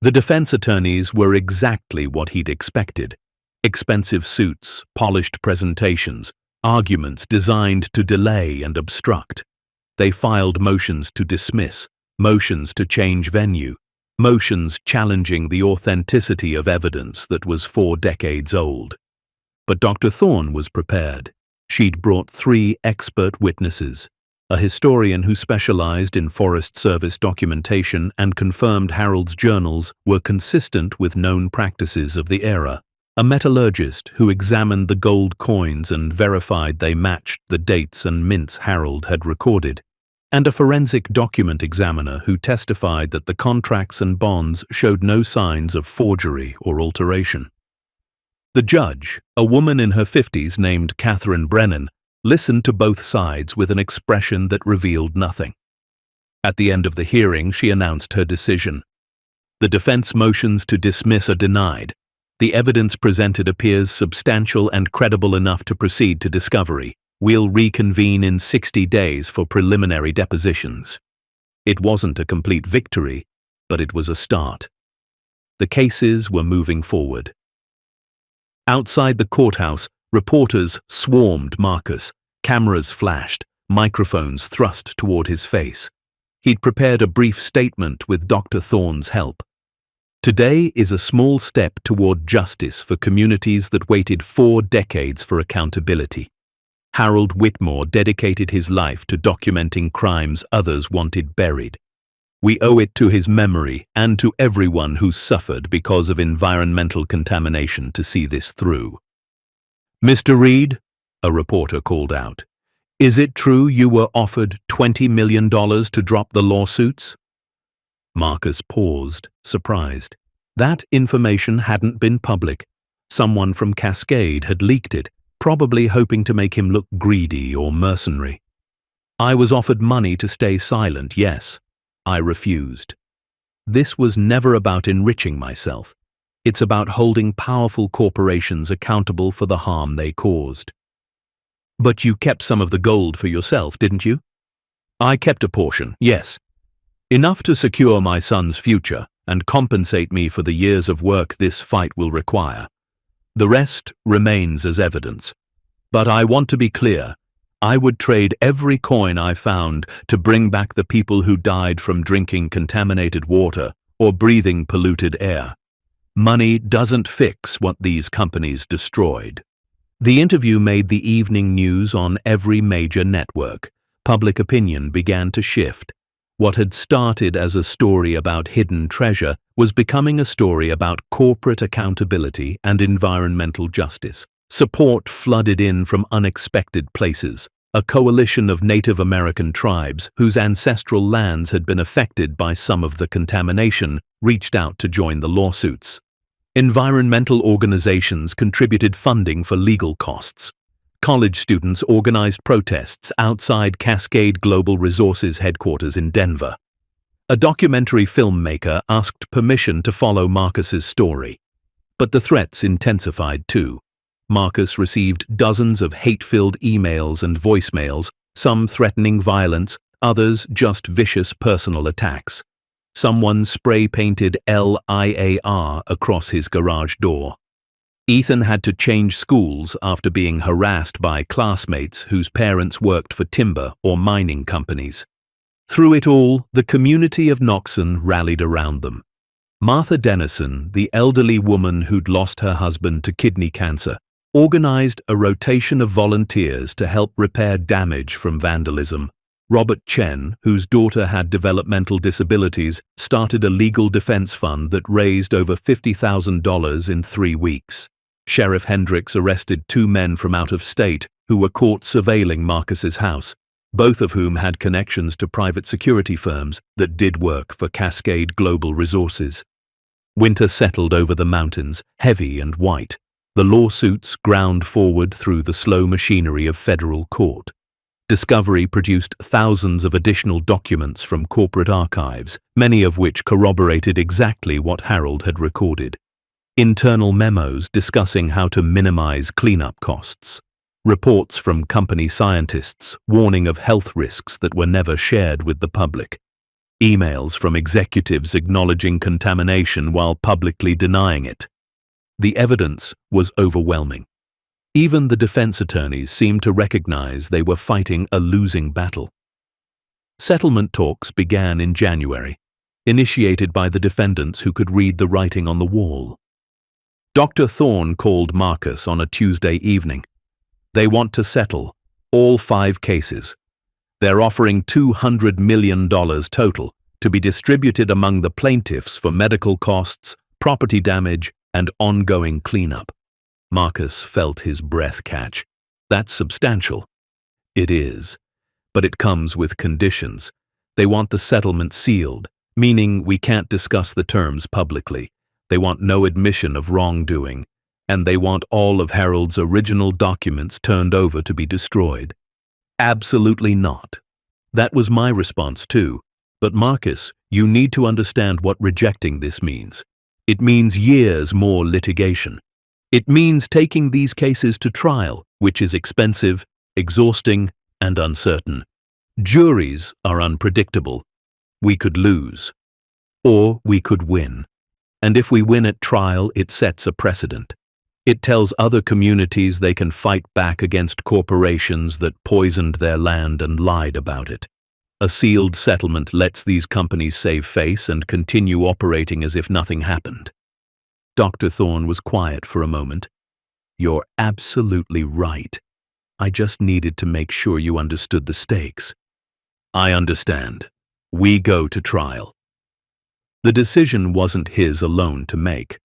The defense attorneys were exactly what he'd expected. Expensive suits, polished presentations, arguments designed to delay and obstruct. They filed motions to dismiss, motions to change venue, motions challenging the authenticity of evidence that was 4 decades old. But Dr. Thorne was prepared. She'd brought 3 expert witnesses: a historian who specialized in Forest Service documentation and confirmed Harold's journals were consistent with known practices of the era, a metallurgist who examined the gold coins and verified they matched the dates and mints Harold had recorded, and a forensic document examiner who testified that the contracts and bonds showed no signs of forgery or alteration. The judge, a woman in her 50s named Catherine Brennan, listened to both sides with an expression that revealed nothing. At the end of the hearing, she announced her decision. The defense motions to dismiss are denied. The evidence presented appears substantial and credible enough to proceed to discovery. We'll reconvene in 60 days for preliminary depositions. It wasn't a complete victory, but it was a start. The cases were moving forward. Outside the courthouse, reporters swarmed Marcus. Cameras flashed, microphones thrust toward his face. He'd prepared a brief statement with Dr. Thorne's help. Today is a small step toward justice for communities that waited 4 decades for accountability. Harold Whitmore dedicated his life to documenting crimes others wanted buried. We owe it to his memory and to everyone who suffered because of environmental contamination to see this through. Mr. Reed, a reporter called out, is it true you were offered $20 million to drop the lawsuits? Marcus paused, surprised. That information hadn't been public. Someone from Cascade had leaked it, probably hoping to make him look greedy or mercenary. I was offered money to stay silent, yes. I refused. This was never about enriching myself. It's about holding powerful corporations accountable for the harm they caused. But you kept some of the gold for yourself, didn't you? I kept a portion, yes. Enough to secure my son's future and compensate me for the years of work this fight will require. The rest remains as evidence. But I want to be clear. I would trade every coin I found to bring back the people who died from drinking contaminated water or breathing polluted air. Money doesn't fix what these companies destroyed. The interview made the evening news on every major network. Public opinion began to shift. What had started as a story about hidden treasure was becoming a story about corporate accountability and environmental justice. Support flooded in from unexpected places. A coalition of Native American tribes whose ancestral lands had been affected by some of the contamination reached out to join the lawsuits. Environmental organizations contributed funding for legal costs. College students organized protests outside Cascade Global Resources headquarters in Denver. A documentary filmmaker asked permission to follow Marcus's story. But the threats intensified too. Marcus received dozens of hate-filled emails and voicemails, some threatening violence, others just vicious personal attacks. Someone spray-painted LIAR across his garage door. Ethan had to change schools after being harassed by classmates whose parents worked for timber or mining companies. Through it all, the community of Noxon rallied around them. Martha Dennison, the elderly woman who'd lost her husband to kidney cancer, organized a rotation of volunteers to help repair damage from vandalism. Robert Chen, whose daughter had developmental disabilities, started a legal defense fund that raised over $50,000 in 3 weeks. Sheriff Hendricks arrested 2 men from out of state who were caught surveilling Marcus's house, both of whom had connections to private security firms that did work for Cascade Global Resources. Winter settled over the mountains, heavy and white. The lawsuits ground forward through the slow machinery of federal court. Discovery produced thousands of additional documents from corporate archives, many of which corroborated exactly what Harold had recorded. Internal memos discussing how to minimize cleanup costs. Reports from company scientists warning of health risks that were never shared with the public. Emails from executives acknowledging contamination while publicly denying it. The evidence was overwhelming. Even the defense attorneys seemed to recognize they were fighting a losing battle. Settlement talks began in January, initiated by the defendants who could read the writing on the wall. Dr. Thorne called Marcus on a Tuesday evening. They want to settle all 5 cases. They're offering $200 million total to be distributed among the plaintiffs for medical costs, property damage, and ongoing cleanup. Marcus felt his breath catch. That's substantial. It is. But it comes with conditions. They want the settlement sealed, meaning we can't discuss the terms publicly. They want no admission of wrongdoing, and they want all of Harold's original documents turned over to be destroyed. Absolutely not. That was my response too. But Marcus, you need to understand what rejecting this means. It means years more litigation. It means taking these cases to trial, which is expensive, exhausting, and uncertain. Juries are unpredictable. We could lose. Or we could win. And if we win at trial, it sets a precedent. It tells other communities they can fight back against corporations that poisoned their land and lied about it. A sealed settlement lets these companies save face and continue operating as if nothing happened. Dr. Thorne was quiet for a moment. You're absolutely right. I just needed to make sure you understood the stakes. I understand. We go to trial. The decision wasn't his alone to make.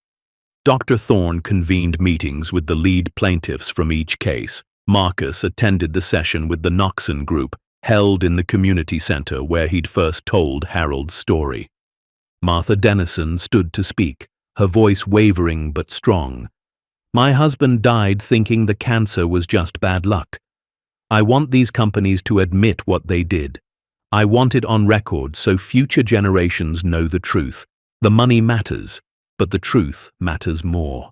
Dr. Thorne convened meetings with the lead plaintiffs from each case. Marcus attended the session with the Noxon group, held in the community center where he'd first told Harold's story. Martha Dennison stood to speak, her voice wavering but strong. My husband died thinking the cancer was just bad luck. I want these companies to admit what they did. I want it on record so future generations know the truth. The money matters, but the truth matters more.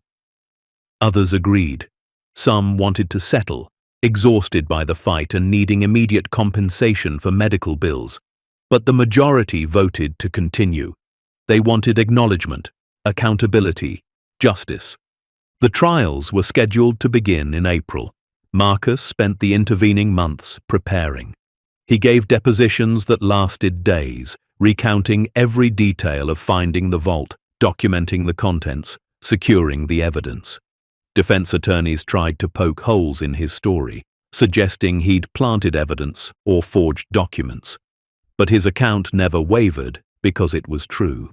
Others agreed. Some wanted to settle, exhausted by the fight and needing immediate compensation for medical bills. But the majority voted to continue. They wanted acknowledgement, accountability, justice. The trials were scheduled to begin in April. Marcus spent the intervening months preparing. He gave depositions that lasted days, recounting every detail of finding the vault, documenting the contents, securing the evidence. Defense attorneys tried to poke holes in his story, suggesting he'd planted evidence or forged documents. But his account never wavered because it was true.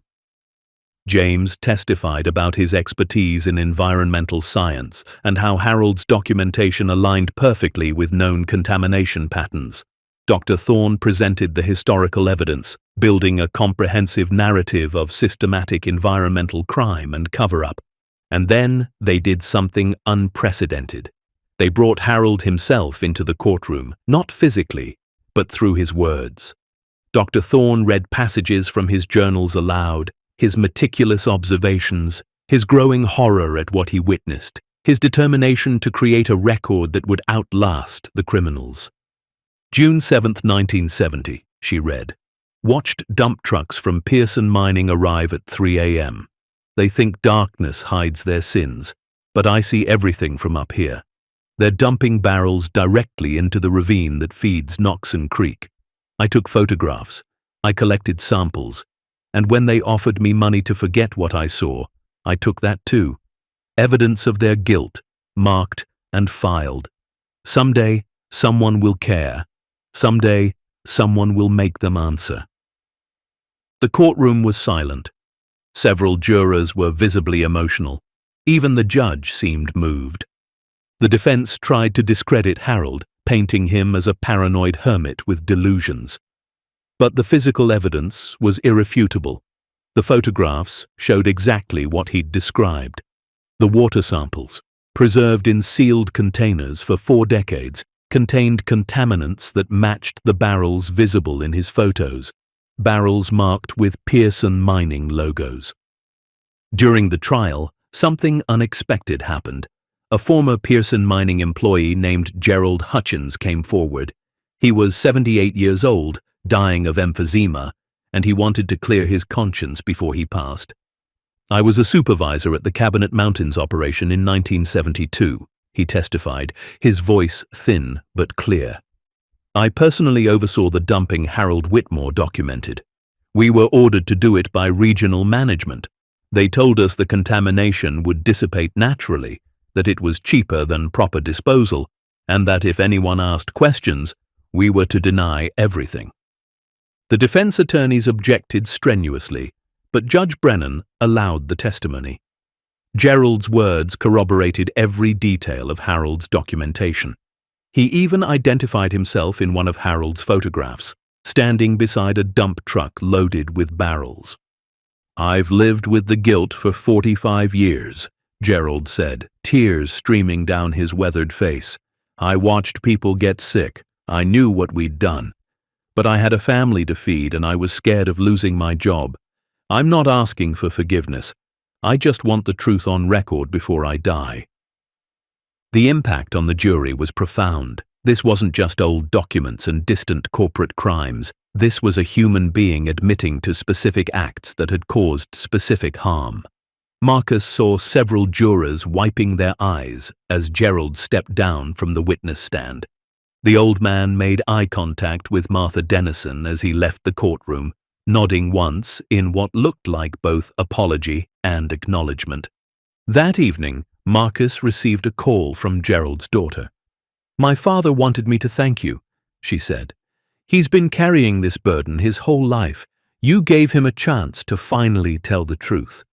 James testified about his expertise in environmental science and how Harold's documentation aligned perfectly with known contamination patterns. Dr. Thorne presented the historical evidence, building a comprehensive narrative of systematic environmental crime and cover-up. And then they did something unprecedented. They brought Harold himself into the courtroom, not physically, but through his words. Dr. Thorne read passages from his journals aloud, his meticulous observations, his growing horror at what he witnessed, his determination to create a record that would outlast the criminals. June 7, 1970, she read. Watched dump trucks from Pearson Mining arrive at 3 a.m. They think darkness hides their sins, but I see everything from up here. They're dumping barrels directly into the ravine that feeds Noxon Creek. I took photographs. I collected samples. And when they offered me money to forget what I saw, I took that too. Evidence of their guilt, marked and filed. Someday, someone will care. Someday, someone will make them answer. The courtroom was silent. Several jurors were visibly emotional. Even the judge seemed moved. The defense tried to discredit Harold, painting him as a paranoid hermit with delusions. But the physical evidence was irrefutable. The photographs showed exactly what he'd described. The water samples, preserved in sealed containers for 4 decades, contained contaminants that matched the barrels visible in his photos, barrels marked with Pearson Mining logos. During the trial, something unexpected happened. A former Pearson Mining employee named Gerald Hutchins came forward. He was 78 years old, dying of emphysema, and he wanted to clear his conscience before he passed. I was a supervisor at the Cabinet Mountains operation in 1972, he testified, his voice thin but clear. I personally oversaw the dumping Harold Whitmore documented. We were ordered to do it by regional management. They told us the contamination would dissipate naturally, that it was cheaper than proper disposal, and that if anyone asked questions, we were to deny everything. The defense attorneys objected strenuously, but Judge Brennan allowed the testimony. Gerald's words corroborated every detail of Harold's documentation. He even identified himself in one of Harold's photographs, standing beside a dump truck loaded with barrels. "I've lived with the guilt for 45 years, Gerald said, tears streaming down his weathered face. I watched people get sick. I knew what we'd done. But I had a family to feed and I was scared of losing my job. I'm not asking for forgiveness. I just want the truth on record before I die." The impact on the jury was profound. This wasn't just old documents and distant corporate crimes. This was a human being admitting to specific acts that had caused specific harm. Marcus saw several jurors wiping their eyes as Gerald stepped down from the witness stand. The old man made eye contact with Martha Dennison as he left the courtroom, nodding once in what looked like both apology and acknowledgement. That evening, Marcus received a call from Gerald's daughter. "My father wanted me to thank you," she said. "He's been carrying this burden his whole life. You gave him a chance to finally tell the truth."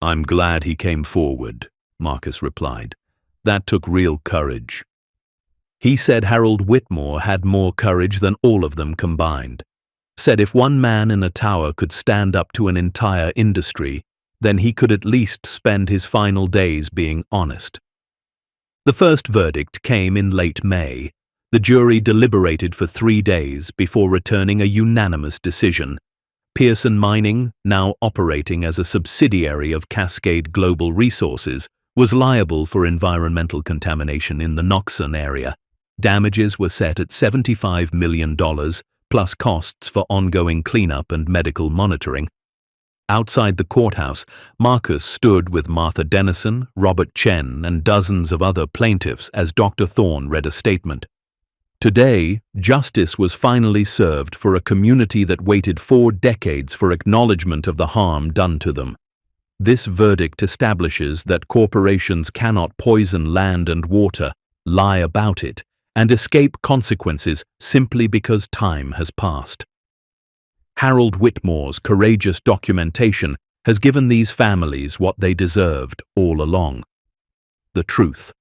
"I'm glad he came forward," Marcus replied. "That took real courage." He said Harold Whitmore had more courage than all of them combined. Said if one man in a tower could stand up to an entire industry, then he could at least spend his final days being honest. The first verdict came in late May. The jury deliberated for 3 days before returning a unanimous decision. Pearson Mining, now operating as a subsidiary of Cascade Global Resources, was liable for environmental contamination in the Noxon area. Damages were set at $75 million, plus costs for ongoing cleanup and medical monitoring. Outside the courthouse, Marcus stood with Martha Dennison, Robert Chen, and dozens of other plaintiffs as Dr. Thorne read a statement. Today, justice was finally served for a community that waited 4 decades for acknowledgement of the harm done to them. This verdict establishes that corporations cannot poison land and water, lie about it, and escape consequences simply because time has passed. Harold Whitmore's courageous documentation has given these families what they deserved all along: the truth.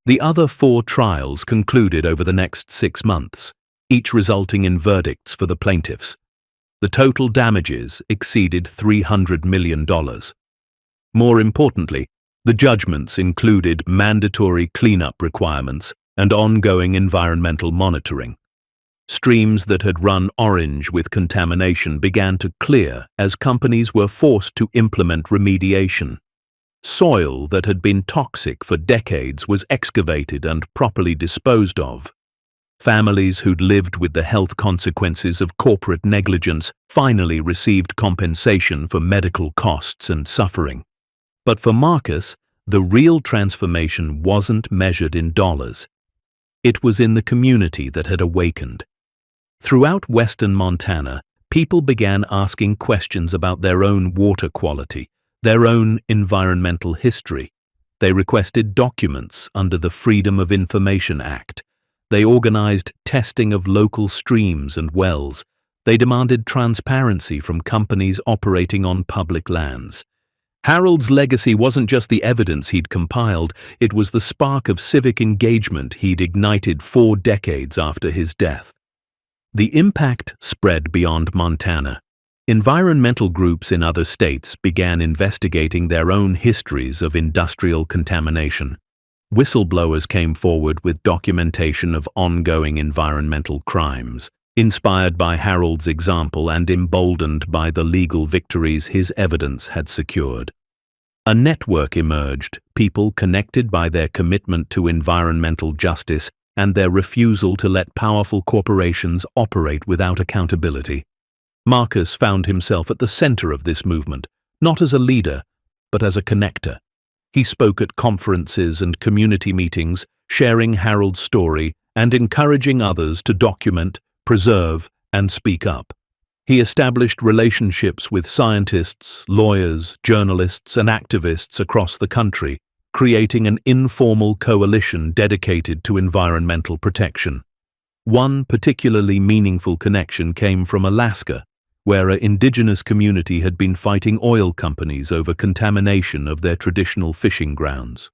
The other 4 trials concluded over the next 6 months, each resulting in verdicts for the plaintiffs. The total damages exceeded $300 million. More importantly, the judgments included mandatory cleanup requirements and ongoing environmental monitoring. Streams that had run orange with contamination began to clear as companies were forced to implement remediation. Soil that had been toxic for decades was excavated and properly disposed of. Families who'd lived with the health consequences of corporate negligence finally received compensation for medical costs and suffering. But for Marcus, the real transformation wasn't measured in dollars. It was in the community that had awakened. Throughout western Montana, people began asking questions about their own water quality, their own environmental history. They requested documents under the Freedom of Information Act. They organized testing of local streams and wells. They demanded transparency from companies operating on public lands. Harold's legacy wasn't just the evidence he'd compiled, it was the spark of civic engagement he'd ignited 4 decades after his death. The impact spread beyond Montana. Environmental groups in other states began investigating their own histories of industrial contamination. Whistleblowers came forward with documentation of ongoing environmental crimes, inspired by Harold's example and emboldened by the legal victories his evidence had secured. A network emerged, people connected by their commitment to environmental justice and their refusal to let powerful corporations operate without accountability. Marcus found himself at the center of this movement, not as a leader, but as a connector. He spoke at conferences and community meetings, sharing Harold's story and encouraging others to document, preserve, and speak up. He established relationships with scientists, lawyers, journalists, and activists across the country, creating an informal coalition dedicated to environmental protection. One particularly meaningful connection came from Alaska, where an indigenous community had been fighting oil companies over contamination of their traditional fishing grounds.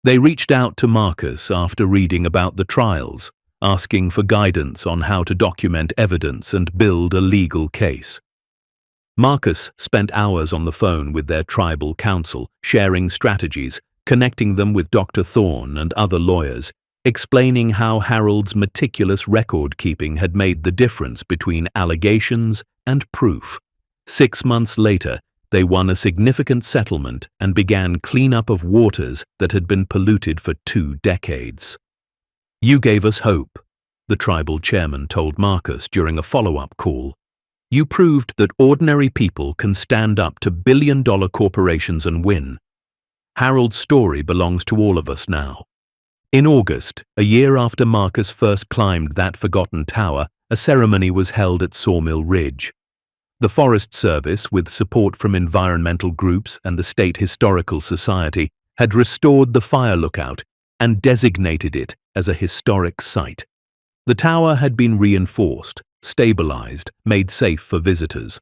They reached out to Marcus after reading about the trials, asking for guidance on how to document evidence and build a legal case. Marcus spent hours on the phone with their tribal council, sharing strategies, connecting them with Dr. Thorne and other lawyers, explaining how Harold's meticulous record-keeping had made the difference between allegations and proof. 6 months later, they won a significant settlement and began cleanup of waters that had been polluted for 2 decades. "You gave us hope," the tribal chairman told Marcus during a follow-up call. "You proved that ordinary people can stand up to billion-dollar corporations and win. Harold's story belongs to all of us now." In August, a year after Marcus first climbed that forgotten tower, a ceremony was held at Sawmill Ridge. The Forest Service, with support from environmental groups and the State Historical Society, had restored the fire lookout and designated it as a historic site. The tower had been reinforced, stabilized, made safe for visitors.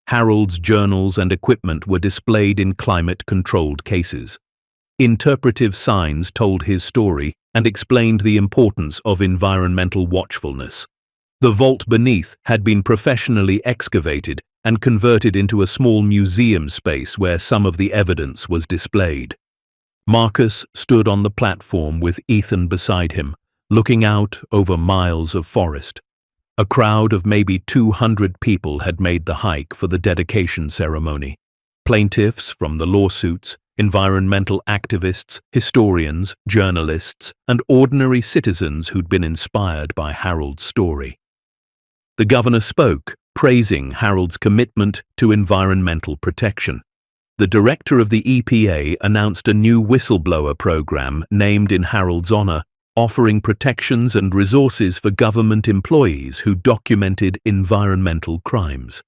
Harold's journals and equipment were displayed in climate-controlled cases. Interpretive signs told his story and explained the importance of environmental watchfulness. The vault beneath had been professionally excavated and converted into a small museum space where some of the evidence was displayed. Marcus stood on the platform with Ethan beside him, looking out over miles of forest. A crowd of maybe 200 people had made the hike for the dedication ceremony. Plaintiffs from the lawsuits, environmental activists, historians, journalists, and ordinary citizens who'd been inspired by Harold's story. The governor spoke, praising Harold's commitment to environmental protection. The director of the EPA announced a new whistleblower program named in Harold's honor, offering protections and resources for government employees who documented environmental crimes.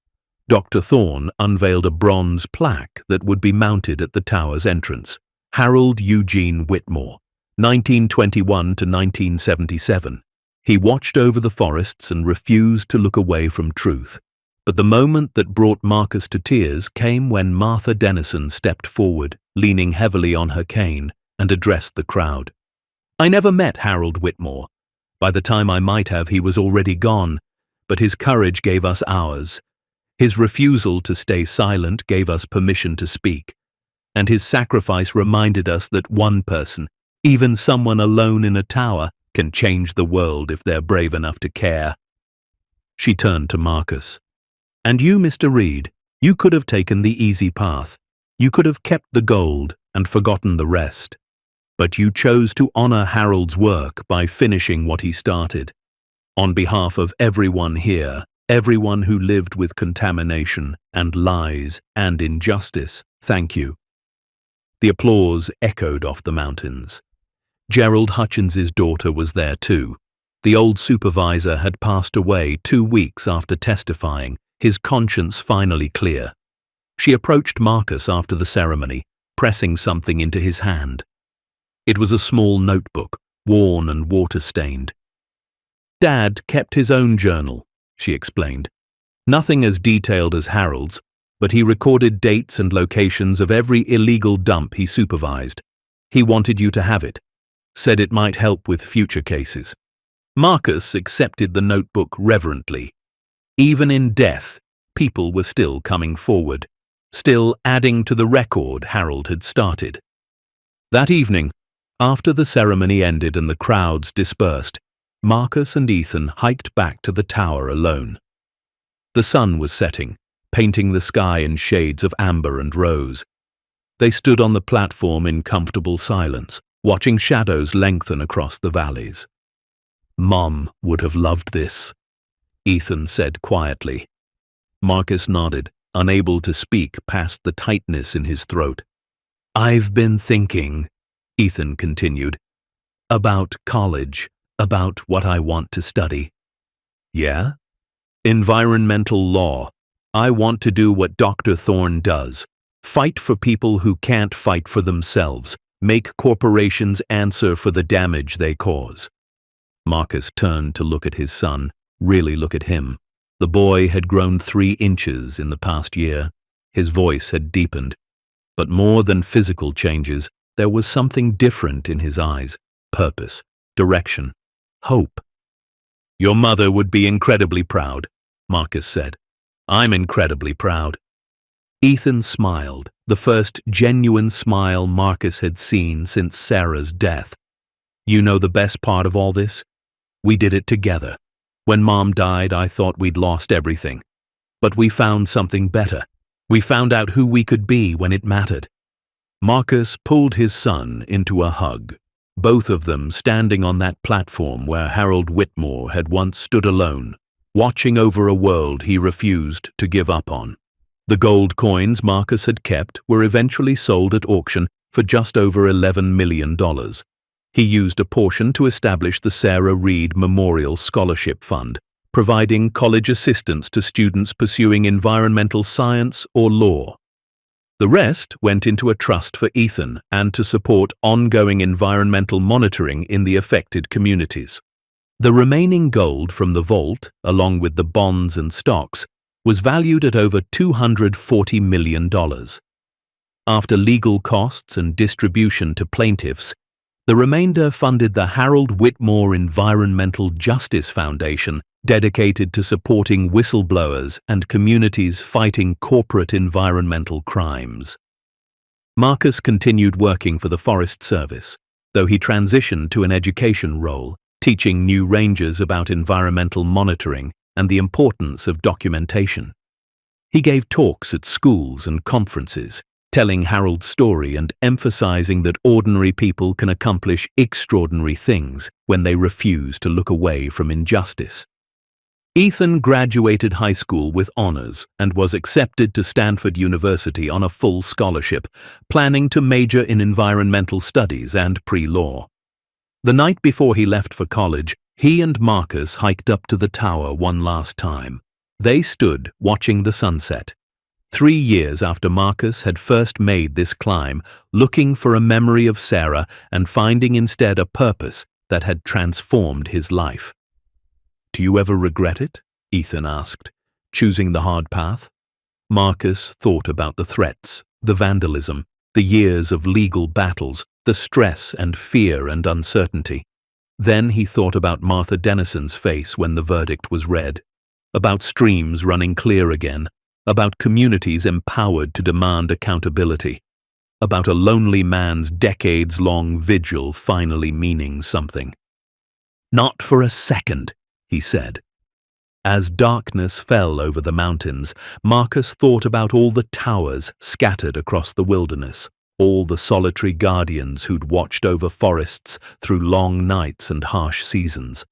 Dr. Thorne unveiled a bronze plaque that would be mounted at the tower's entrance. Harold Eugene Whitmore, 1921 to 1977. He watched over the forests and refused to look away from truth. But the moment that brought Marcus to tears came when Martha Dennison stepped forward, leaning heavily on her cane, and addressed the crowd. I never met Harold Whitmore. By the time I might have, he was already gone, but his courage gave us ours. His refusal to stay silent gave us permission to speak, and his sacrifice reminded us that one person, even someone alone in a tower, can change the world if they're brave enough to care. She turned to Marcus. And you, Mr. Reed, you could have taken the easy path. You could have kept the gold and forgotten the rest. But you chose to honor Harold's work by finishing what he started. On behalf of everyone here, everyone who lived with contamination and lies and injustice, thank you. The applause echoed off the mountains. Gerald Hutchins's daughter was there too. The old supervisor had passed away 2 weeks after testifying, his conscience finally clear. She approached Marcus after the ceremony, pressing something into his hand. It was a small notebook, worn and water-stained. Dad kept his own journal, she explained. Nothing as detailed as Harold's, but he recorded dates and locations of every illegal dump he supervised. He wanted you to have it, said it might help with future cases. Marcus accepted the notebook reverently. Even in death, people were still coming forward, still adding to the record Harold had started. That evening, after the ceremony ended and the crowds dispersed, Marcus and Ethan hiked back to the tower alone. The sun was setting, painting the sky in shades of amber and rose. They stood on the platform in comfortable silence, watching shadows lengthen across the valleys. Mom would have loved this, Ethan said quietly. Marcus nodded, unable to speak past the tightness in his throat. I've been thinking, Ethan continued, about college, about what I want to study. Yeah? Environmental law. I want to do what Dr. Thorne does. Fight for people who can't fight for themselves. Make corporations answer for the damage they cause. Marcus turned to look at his son, really look at him. The boy had grown 3 inches in the past year. His voice had deepened. But more than physical changes, there was something different in his eyes. Purpose, direction, hope. Your mother would be incredibly proud, Marcus said. I'm incredibly proud. Ethan smiled, the first genuine smile Marcus had seen since Sarah's death. You know the best part of all this? We did it together. When Mom died, I thought we'd lost everything. But we found something better. We found out who we could be when it mattered. Marcus pulled his son into a hug, both of them standing on that platform where Harold Whitmore had once stood alone, watching over a world he refused to give up on. The gold coins Marcus had kept were eventually sold at auction for just over $11 million. He used a portion to establish the Sarah Reed Memorial Scholarship Fund, providing college assistance to students pursuing environmental science or law. The rest went into a trust for Ethan and to support ongoing environmental monitoring in the affected communities. The remaining gold from the vault, along with the bonds and stocks, was valued at over $240 million. After legal costs and distribution to plaintiffs, the remainder funded the Harold Whitmore Environmental Justice Foundation, dedicated to supporting whistleblowers and communities fighting corporate environmental crimes. Marcus continued working for the Forest Service, though he transitioned to an education role, teaching new rangers about environmental monitoring and the importance of documentation. He gave talks at schools and conferences, telling Harold's story and emphasizing that ordinary people can accomplish extraordinary things when they refuse to look away from injustice. Ethan graduated high school with honors and was accepted to Stanford University on a full scholarship, planning to major in environmental studies and pre-law. The night before he left for college, he and Marcus hiked up to the tower one last time. They stood watching the sunset. 3 years after Marcus had first made this climb, looking for a memory of Sarah and finding instead a purpose that had transformed his life. "Do you ever regret it?" Ethan asked, choosing the hard path. Marcus thought about the threats, the vandalism, the years of legal battles, the stress and fear and uncertainty. Then he thought about Martha Dennison's face when the verdict was read, about streams running clear again, about communities empowered to demand accountability, about a lonely man's decades-long vigil finally meaning something. "Not for a second," he said. As darkness fell over the mountains, Marcus thought about all the towers scattered across the wilderness, all the solitary guardians who'd watched over forests through long nights and harsh seasons.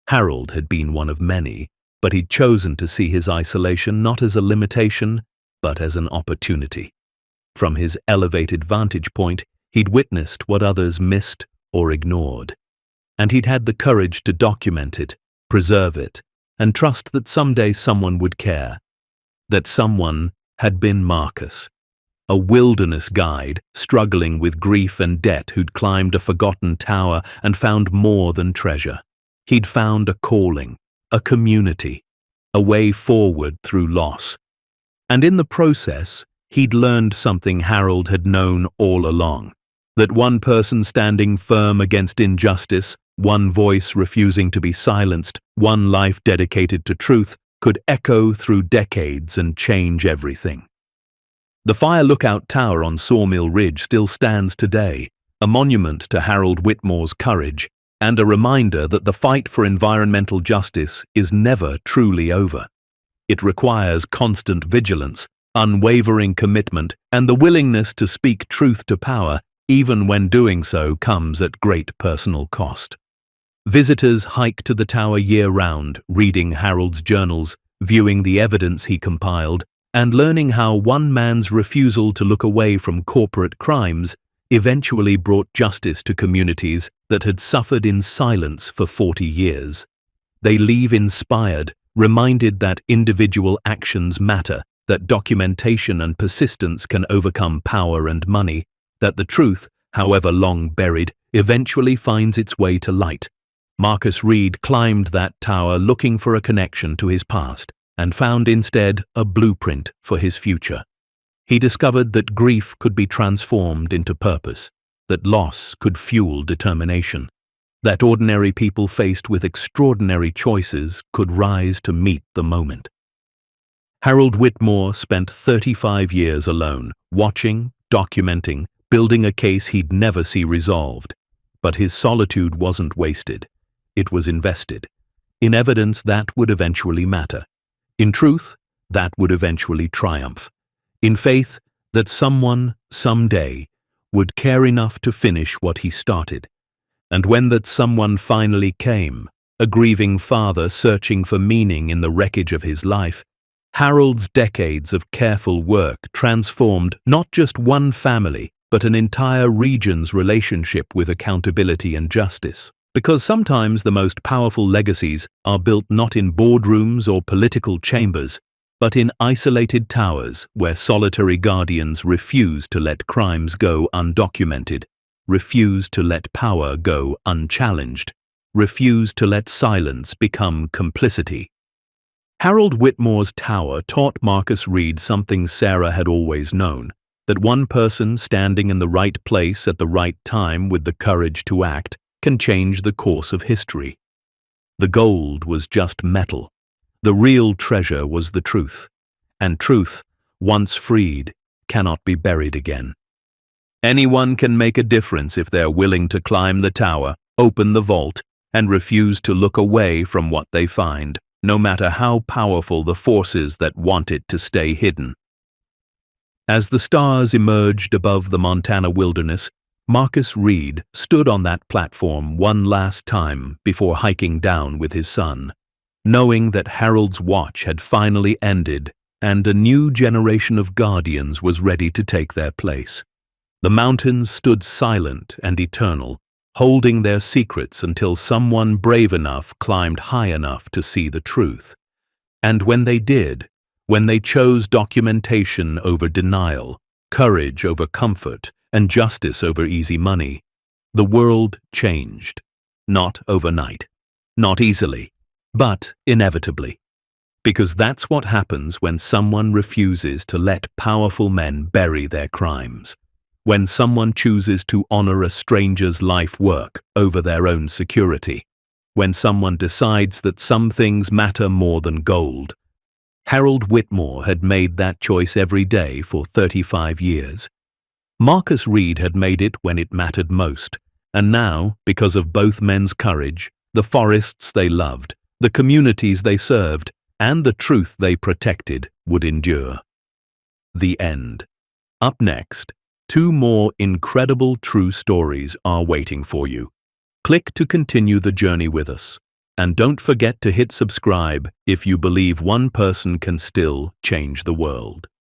Harold had been one of many, but he'd chosen to see his isolation not as a limitation, but as an opportunity. From his elevated vantage point, he'd witnessed what others missed or ignored. And he'd had the courage to document it, preserve it, and trust that someday someone would care. That someone had been Marcus, a wilderness guide struggling with grief and debt who'd climbed a forgotten tower and found more than treasure. He'd found a calling, a community, a way forward through loss. And in the process, he'd learned something Harold had known all along, that one person standing firm against injustice, one voice refusing to be silenced, one life dedicated to truth, could echo through decades and change everything. The Fire Lookout Tower on Sawmill Ridge still stands today, a monument to Harold Whitmore's courage, and a reminder that the fight for environmental justice is never truly over. It requires constant vigilance, unwavering commitment, and the willingness to speak truth to power, even when doing so comes at great personal cost. Visitors hike to the tower year-round, reading Harold's journals, viewing the evidence he compiled, and learning how one man's refusal to look away from corporate crimes eventually brought justice to communities that had suffered in silence for 40 years. They leave inspired, reminded that individual actions matter, that documentation and persistence can overcome power and money, that the truth, however long buried, eventually finds its way to light. Marcus Reed climbed that tower looking for a connection to his past, and found instead a blueprint for his future. He discovered that grief could be transformed into purpose, that loss could fuel determination, that ordinary people faced with extraordinary choices could rise to meet the moment. Harold Whitmore spent 35 years alone, watching, documenting, building a case he'd never see resolved. But his solitude wasn't wasted. It was invested in evidence that would eventually matter, in truth that would eventually triumph, in faith that someone, someday, would care enough to finish what he started. And when that someone finally came, a grieving father searching for meaning in the wreckage of his life, Harold's decades of careful work transformed not just one family, but an entire region's relationship with accountability and justice. Because sometimes the most powerful legacies are built not in boardrooms or political chambers, but in isolated towers where solitary guardians refuse to let crimes go undocumented, refuse to let power go unchallenged, refuse to let silence become complicity. Harold Whitmore's tower taught Marcus Reed something Sarah had always known, that one person standing in the right place at the right time with the courage to act can change the course of history. The gold was just metal. The real treasure was the truth. And truth, once freed, cannot be buried again. Anyone can make a difference if they're willing to climb the tower, open the vault, and refuse to look away from what they find, no matter how powerful the forces that want it to stay hidden. As the stars emerged above the Montana wilderness, Marcus Reed stood on that platform one last time before hiking down with his son. knowing that Harold's watch had finally ended and a new generation of guardians was ready to take their place. The mountains stood silent and eternal, holding their secrets until someone brave enough climbed high enough to see the truth. And when they did, when they chose documentation over denial, courage over comfort, and justice over easy money, the world changed. Not overnight, not easily, but inevitably. Because that's what happens when someone refuses to let powerful men bury their crimes. When someone chooses to honor a stranger's life work over their own security. When someone decides that some things matter more than gold. Harold Whitmore had made that choice every day for 35 years. Marcus Reed had made it when it mattered most, and now, because of both men's courage, the forests they loved, the communities they served, and the truth they protected would endure. The end. Up next, 2 more incredible true stories are waiting for you. Click to continue the journey with us. And don't forget to hit subscribe if you believe one person can still change the world.